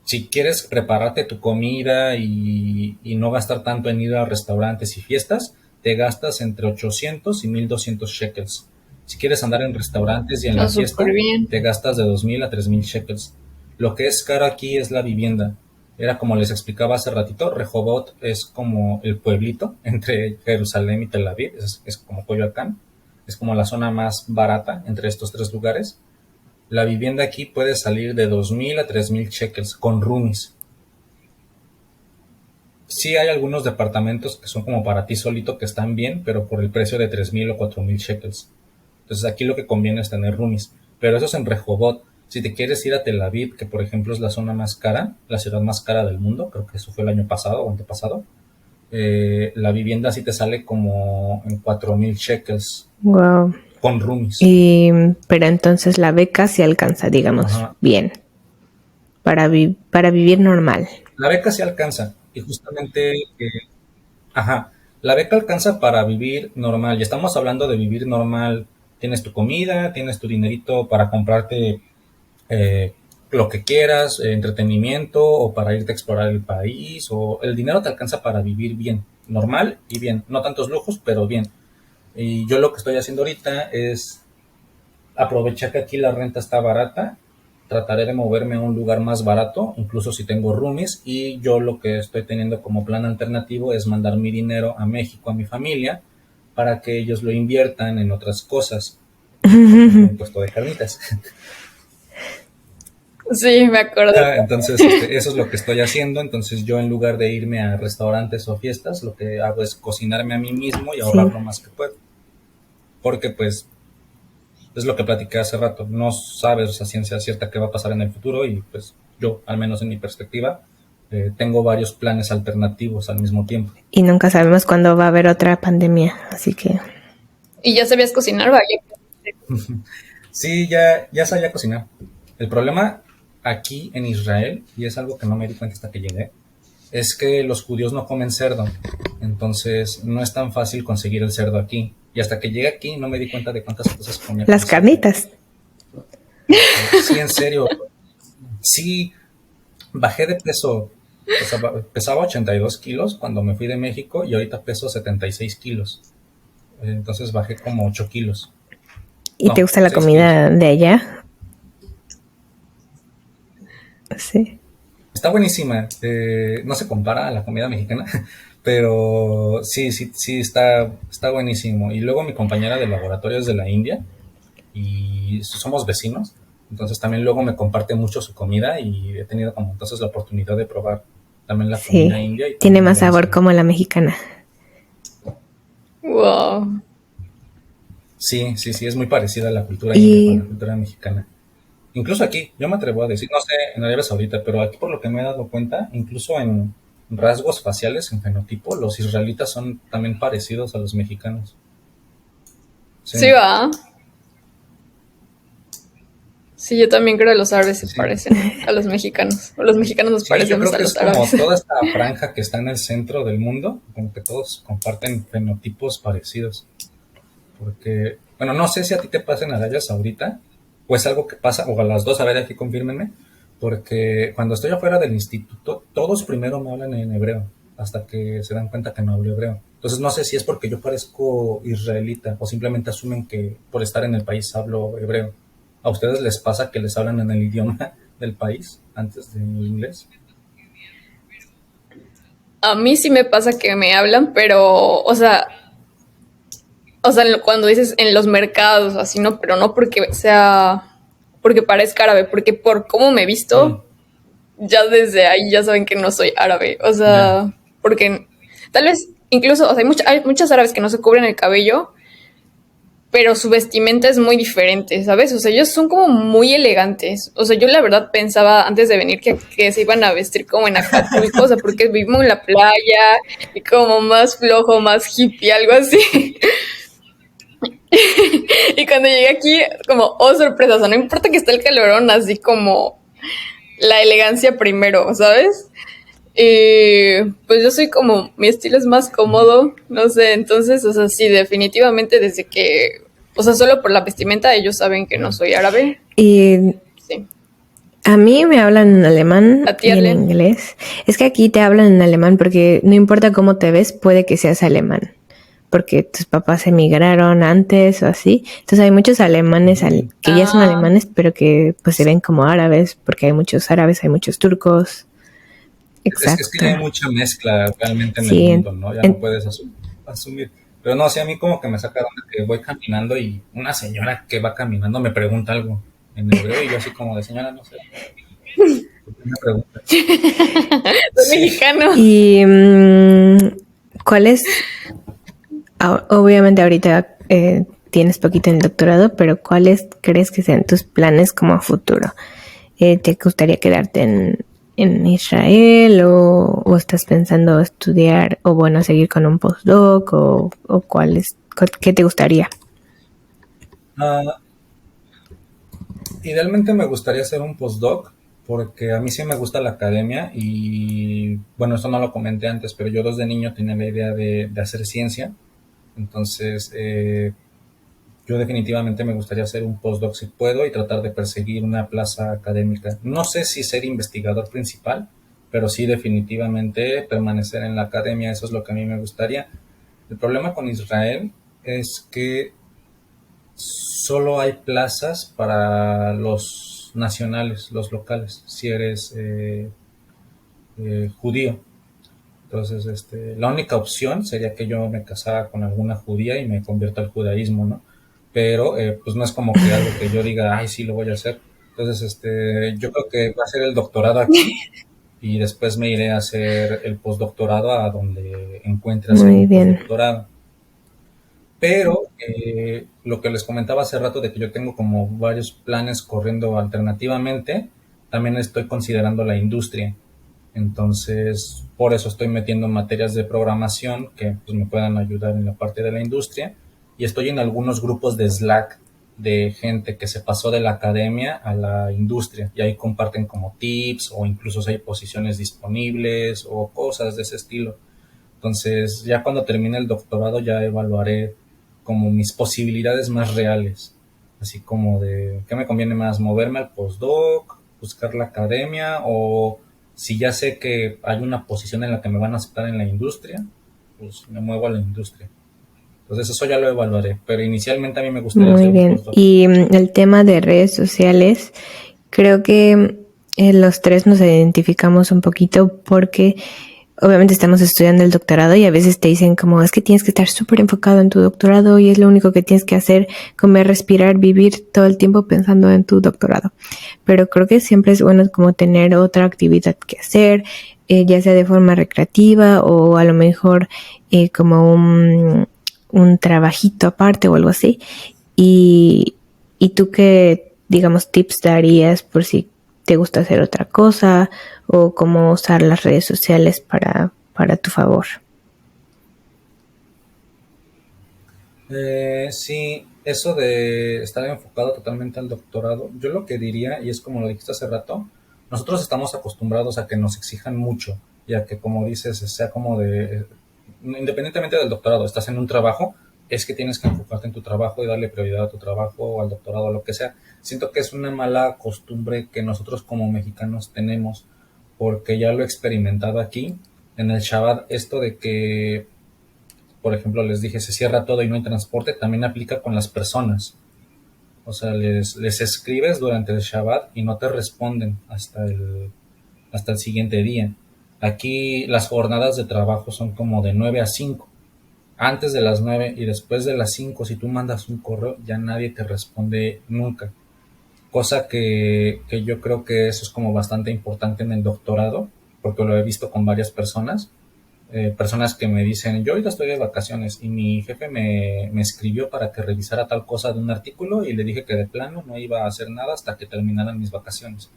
si quieres prepararte tu comida y no gastar tanto en ir a restaurantes y fiestas, te gastas entre 800 y 1.200 shekels. Si quieres andar en restaurantes y en No, la súper fiesta, bien. te gastas de 2.000 a 3.000 shekels. Lo que es caro aquí es la vivienda. Era como les explicaba hace ratito, Rehovot es como el pueblito entre Jerusalén y Tel Aviv, es como Coyoacán, es como la zona más barata entre estos tres lugares. La vivienda aquí puede salir de 2.000 a 3.000 shekels con roomies. Sí hay algunos departamentos que son como para ti solito que están bien, pero por el precio de 3.000 o 4.000 shekels. Entonces aquí lo que conviene es tener roomies. Pero eso es en Rehovot. Si te quieres ir a Tel Aviv, que por ejemplo es la zona más cara, la ciudad más cara del mundo, creo que eso fue el año pasado o antepasado, la vivienda sí te sale como en 4.000 shekels Wow. con roomies. Pero entonces la beca sí alcanza, digamos, Ajá. bien, para vivir normal. La beca sí alcanza. Y justamente, ajá, la beca alcanza para vivir normal. Y estamos hablando de vivir normal. Tienes tu comida, tienes tu dinerito para comprarte eh, lo que quieras, entretenimiento o para irte a explorar el país, o el dinero te alcanza para vivir bien, normal y bien, no tantos lujos, pero bien. Y yo lo que estoy haciendo ahorita es aprovechar que aquí la renta está barata, trataré de moverme a un lugar más barato, incluso si tengo roomies, y yo lo que estoy teniendo como plan alternativo es mandar mi dinero a México a mi familia para que ellos lo inviertan en otras cosas, como un puesto de carnitas. Sí, me acuerdo. Entonces, eso es lo que estoy haciendo. Entonces, yo en lugar de irme a restaurantes o fiestas, lo que hago es cocinarme a mí mismo y ahorrar Sí. lo más que puedo. Porque, pues, es lo que platiqué hace rato. No sabes a ciencia cierta qué va a pasar en el futuro y, pues, yo, al menos en mi perspectiva, tengo varios planes alternativos al mismo tiempo. Y nunca sabemos cuándo va a haber otra pandemia, así que... ¿Y ya sabías cocinar, vaya? Sí, ya sabía cocinar. El problema aquí en Israel, y es algo que no me di cuenta hasta que llegué, es que los judíos no comen cerdo. Entonces no es tan fácil conseguir el cerdo aquí. Y hasta que llegué aquí no me di cuenta de cuántas cosas comía. Las carnitas. Sí, en serio. Sí, bajé de peso pesaba 82 kilos cuando me fui de México y ahorita peso 76 kilos. Entonces bajé como 8 kilos. ¿Y te No, gusta la 6 kilos. comida de allá? Sí. Está buenísima. No se compara a la comida mexicana, pero sí, sí, sí, está buenísimo. Y luego mi compañera de laboratorio es de la India y somos vecinos. Entonces también luego me comparte mucho su comida y he tenido como entonces la oportunidad de probar también la comida Sí. india y Tiene también más la sabor venezolana. como la mexicana. Wow. Sí, sí, sí, es muy parecida a la cultura india con Y la cultura mexicana. Incluso aquí, yo me atrevo a decir, no sé en Arabia Saudita, pero aquí por lo que me he dado cuenta, incluso en rasgos faciales, en fenotipo, los israelitas son también parecidos a los mexicanos. Sí, Sí, va. Sí, yo también creo que los árabes se sí. parecen a los mexicanos. O los mexicanos nos Sí, yo parecemos creo a que es los árabes. como toda esta franja que está en el centro del mundo, como que todos comparten fenotipos parecidos. Porque, bueno, no sé si a ti te pasa en Arabia Saudita, o es algo que pasa, o a las dos, a ver, aquí confírmenme, porque cuando estoy afuera del instituto, todos primero me hablan en hebreo, hasta que se dan cuenta que no hablo hebreo. Entonces no sé si es porque yo parezco israelita, o simplemente asumen que por estar en el país hablo hebreo. ¿A ustedes les pasa que les hablan en el idioma del país antes del inglés? A mí sí me pasa que me hablan, pero, o sea, cuando dices en los mercados, así no, pero no porque sea, porque parezca árabe, porque por cómo me he Mm, visto, ya desde ahí ya saben que no soy árabe. O ya, sea, porque tal vez incluso, o sea, hay muchos árabes que no se cubren el cabello, pero su vestimenta es muy diferente, ¿sabes? O sea, ellos son como muy elegantes. O sea, yo la verdad pensaba antes de venir que se iban a vestir como en Acapulco, o sea, porque vivimos en la playa y como más flojo, más hippie, algo así. Y cuando llegué aquí, como, oh, sorpresa, o sea, no importa que esté el calorón, así como la elegancia primero, ¿sabes? Pues yo soy como, mi estilo es más ujú. cómodo, no sé, entonces, o sea, sí, definitivamente desde que, o sea, solo por la vestimenta ellos saben que no Ya. soy árabe, Y sí. a mí me hablan en alemán A ti, y en Arlen. inglés. Es que aquí te hablan en alemán porque no importa cómo te ves, puede que seas alemán. Porque tus papás emigraron antes o así. Entonces hay muchos alemanes Mm. que ya son Ah, alemanes, pero que pues se ven como árabes, porque hay muchos árabes, hay muchos turcos. Es que Exacto. ya hay mucha mezcla realmente en el Sí, mundo, ¿no? Ya no puedes asumir. Pero no, sí, a mí como que me saca de onda que voy caminando y una señora que va caminando me pregunta algo en hebreo y yo así como de señora, no sé, ¿por qué me pregunta? soy Sí. mexicano. y ¿cuál es? Obviamente ahorita tienes poquito en el doctorado, pero ¿cuáles crees que sean tus planes como a futuro? ¿Te gustaría quedarte en Israel o estás pensando estudiar o bueno, seguir con un postdoc o qué te gustaría? Ah, idealmente me gustaría hacer un postdoc porque a mí sí me gusta la academia y bueno, esto no lo comenté antes, pero yo desde niño tenía la idea de hacer ciencia. Entonces, yo definitivamente me gustaría hacer un postdoc si puedo y tratar de perseguir una plaza académica. No sé si ser investigador principal, pero sí definitivamente permanecer en la academia, eso es lo que a mí me gustaría. El problema con Israel es que solo hay plazas para los nacionales, los locales, si eres judío. Entonces, la única opción sería que yo me casara con alguna judía y me convierta al judaísmo, ¿no? Pero, pues no es como que algo que yo diga, ay, sí, lo voy a hacer. Entonces, yo creo que va a ser el doctorado aquí y después me iré a hacer el postdoctorado a donde encuentre hacer Muy mi bien. postdoctorado. Pero lo que les comentaba hace rato de que yo tengo como varios planes corriendo alternativamente, también estoy considerando la industria. Entonces, por eso estoy metiendo materias de programación que pues, me puedan ayudar en la parte de la industria. Y estoy en algunos grupos de Slack de gente que se pasó de la academia a la industria. Y ahí comparten como tips o incluso si hay posiciones disponibles o cosas de ese estilo. Entonces, ya cuando termine el doctorado ya evaluaré como mis posibilidades más reales. Así como de, ¿qué me conviene más? ¿Moverme al postdoc? ¿Buscar la academia? ¿O Si ya sé que hay una posición en la que me van a aceptar en la industria, pues me muevo a la industria. Entonces eso ya lo evaluaré, pero inicialmente a mí me gustaría Muy hacer un bien. postdoc. Y el tema de redes sociales, creo que los tres nos identificamos un poquito porque obviamente estamos estudiando el doctorado y a veces te dicen como es que tienes que estar súper enfocado en tu doctorado y es lo único que tienes que hacer, comer, respirar, vivir todo el tiempo pensando en tu doctorado. Pero creo que siempre es bueno como tener otra actividad que hacer, ya sea de forma recreativa o a lo mejor como un trabajito aparte o algo así. Y, y tú qué, digamos, tips darías por si te gusta hacer otra cosa o cómo usar las redes sociales para tu favor. Sí, eso de estar enfocado totalmente al doctorado, yo lo que diría, y es como lo dijiste hace rato, nosotros estamos acostumbrados a que nos exijan mucho y a que, como dices, sea como de, independientemente del doctorado, estás en un trabajo, es que tienes que enfocarte en tu trabajo y darle prioridad a tu trabajo o al doctorado o lo que sea. Siento que es una mala costumbre que nosotros como mexicanos tenemos, porque ya lo he experimentado aquí en el Shabbat, esto de que por ejemplo, les dije, se cierra todo y no hay transporte, también aplica con las personas. O sea, les escribes durante el Shabbat y no te responden hasta el siguiente día. Aquí las jornadas de trabajo son como de 9 a 5. Antes de las 9 y después de las 5, si tú mandas un correo, ya nadie te responde nunca. Cosa que yo creo que eso es como bastante importante en el doctorado, porque lo he visto con varias personas, personas que me dicen, yo ahorita estoy de vacaciones y mi jefe me escribió para que revisara tal cosa de un artículo y le dije que de plano no iba a hacer nada hasta que terminaran mis vacaciones.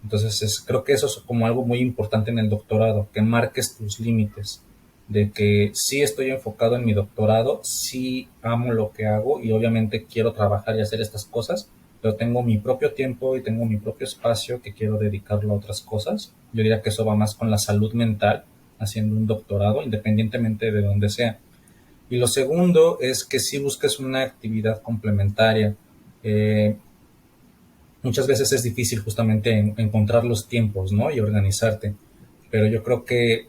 Entonces creo que eso es como algo muy importante en el doctorado, que marques tus límites, de que sí estoy enfocado en mi doctorado, sí amo lo que hago y obviamente quiero trabajar y hacer estas cosas, pero tengo mi propio tiempo y tengo mi propio espacio que quiero dedicarlo a otras cosas. Yo diría que eso va más con la salud mental, haciendo un doctorado, independientemente de donde sea. Y lo segundo es que si busques una actividad complementaria. Eh, Muchas veces es difícil justamente encontrar los tiempos, ¿no? Y organizarte. Pero yo creo que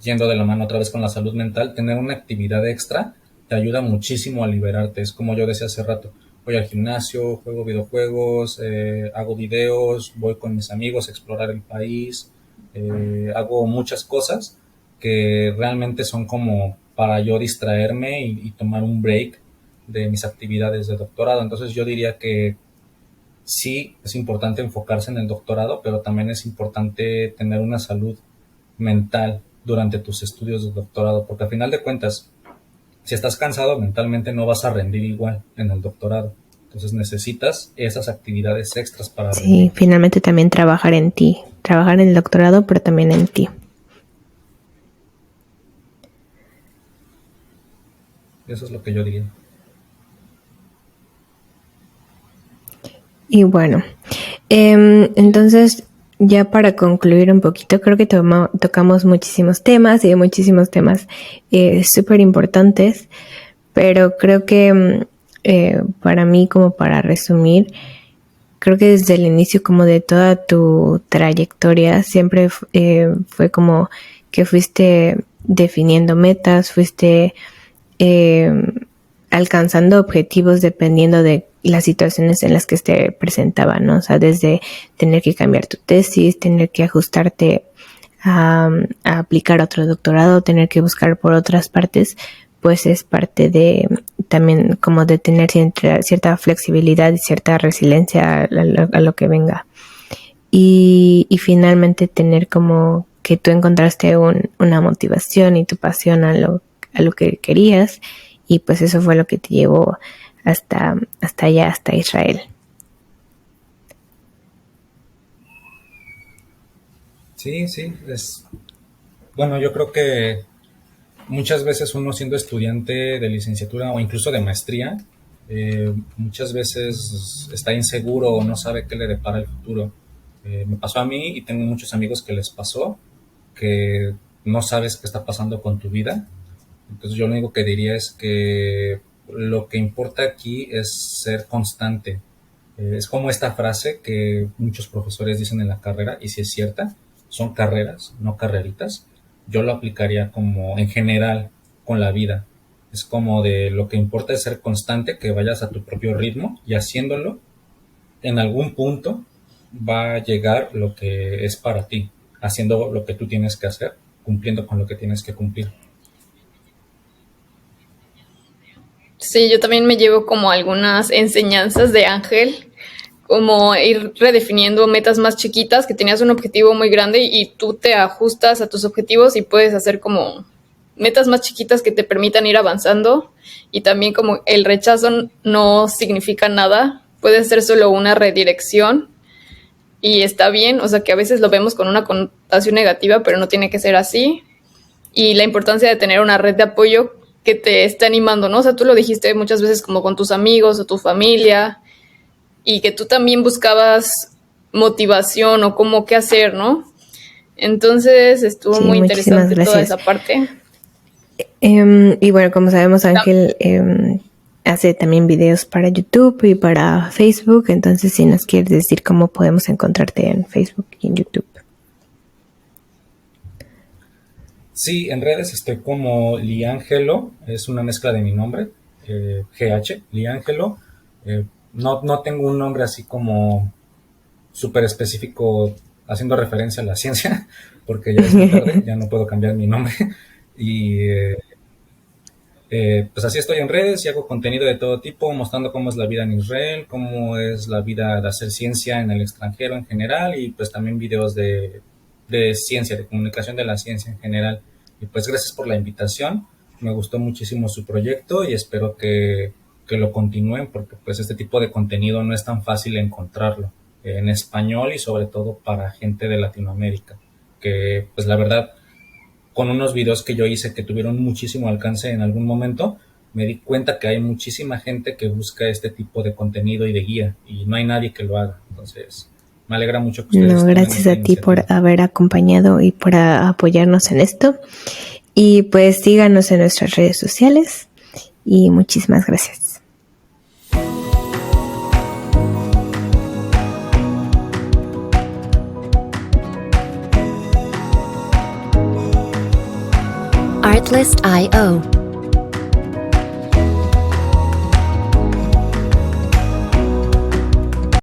yendo de la mano otra vez con la salud mental, tener una actividad extra te ayuda muchísimo a liberarte. Es como yo decía hace rato, voy al gimnasio, juego videojuegos, hago videos, voy con mis amigos a explorar el país, hago muchas cosas que realmente son como para yo distraerme y tomar un break de mis actividades de doctorado. Entonces yo diría que sí es importante enfocarse en el doctorado, pero también es importante tener una salud mental durante tus estudios de doctorado, porque al final de cuentas, si estás cansado mentalmente no vas a rendir igual en el doctorado. Entonces necesitas esas actividades extras para Sí, rendir. finalmente también trabajar en ti, trabajar en el doctorado, pero también en ti. Eso es lo que yo diría. Y bueno, entonces ya para concluir un poquito, creo que tocamos muchísimos temas y muchísimos temas súper importantes, pero creo que para mí, como para resumir, creo que desde el inicio como de toda tu trayectoria siempre fue como que fuiste definiendo metas, fuiste eh, alcanzando objetivos dependiendo de las situaciones en las que se presentaban, ¿no? O sea, desde tener que cambiar tu tesis, tener que ajustarte a aplicar otro doctorado, tener que buscar por otras partes, pues es parte de también como de tener cierta flexibilidad y cierta resiliencia a lo que venga. Y finalmente tener como que tú encontraste una motivación y tu pasión a lo que querías, y pues eso fue lo que te llevó hasta allá, hasta Israel. Sí, sí, bueno, yo creo que muchas veces uno siendo estudiante de licenciatura o incluso de maestría, muchas veces está inseguro o no sabe qué le depara el futuro. Me pasó a mí y tengo muchos amigos que les pasó, que no sabes qué está pasando con tu vida. Entonces yo lo único que diría es que lo que importa aquí es ser constante. Es como esta frase que muchos profesores dicen en la carrera, y si es cierta, son carreras, no carreritas. Yo lo aplicaría como en general con la vida. Es como de lo que importa es ser constante, que vayas a tu propio ritmo y haciéndolo, en algún punto va a llegar lo que es para ti, haciendo lo que tú tienes que hacer, cumpliendo con lo que tienes que cumplir. Sí, yo también me llevo como algunas enseñanzas de Ángel, como ir redefiniendo metas más chiquitas, que tenías un objetivo muy grande y tú te ajustas a tus objetivos y puedes hacer como metas más chiquitas que te permitan ir avanzando, y también como el rechazo no significa nada, puede ser solo una redirección y está bien, o sea que a veces lo vemos con una connotación negativa, pero no tiene que ser así, y la importancia de tener una red de apoyo que te esté animando, ¿no? O sea, tú lo dijiste muchas veces como con tus amigos o tu familia, y que tú también buscabas motivación o cómo qué hacer, ¿no? Entonces estuvo muy interesante toda esa parte. Y bueno, como sabemos, Ángel hace también videos para YouTube y para Facebook, entonces si nos quieres decir cómo podemos encontrarte en Facebook y en YouTube. Sí, en redes estoy como Liangelo, es una mezcla de mi nombre, GH, Liangelo. No tengo un nombre así como súper específico haciendo referencia a la ciencia, porque ya es muy tarde, ya no puedo cambiar mi nombre. Y pues así estoy en redes y hago contenido de todo tipo, mostrando cómo es la vida en Israel, cómo es la vida de hacer ciencia en el extranjero en general, y pues también videos de ciencia, de comunicación de la ciencia en general. Y pues gracias por la invitación, me gustó muchísimo su proyecto y espero que lo continúen, porque pues este tipo de contenido no es tan fácil encontrarlo en español y sobre todo para gente de Latinoamérica, que pues la verdad, con unos videos que yo hice que tuvieron muchísimo alcance en algún momento, me di cuenta que hay muchísima gente que busca este tipo de contenido y de guía, y no hay nadie que lo haga. Entonces, me alegra mucho que ustedes gracias a ti por haber acompañado y por apoyarnos en esto. Y pues síganos en nuestras redes sociales y muchísimas gracias. Artlist.io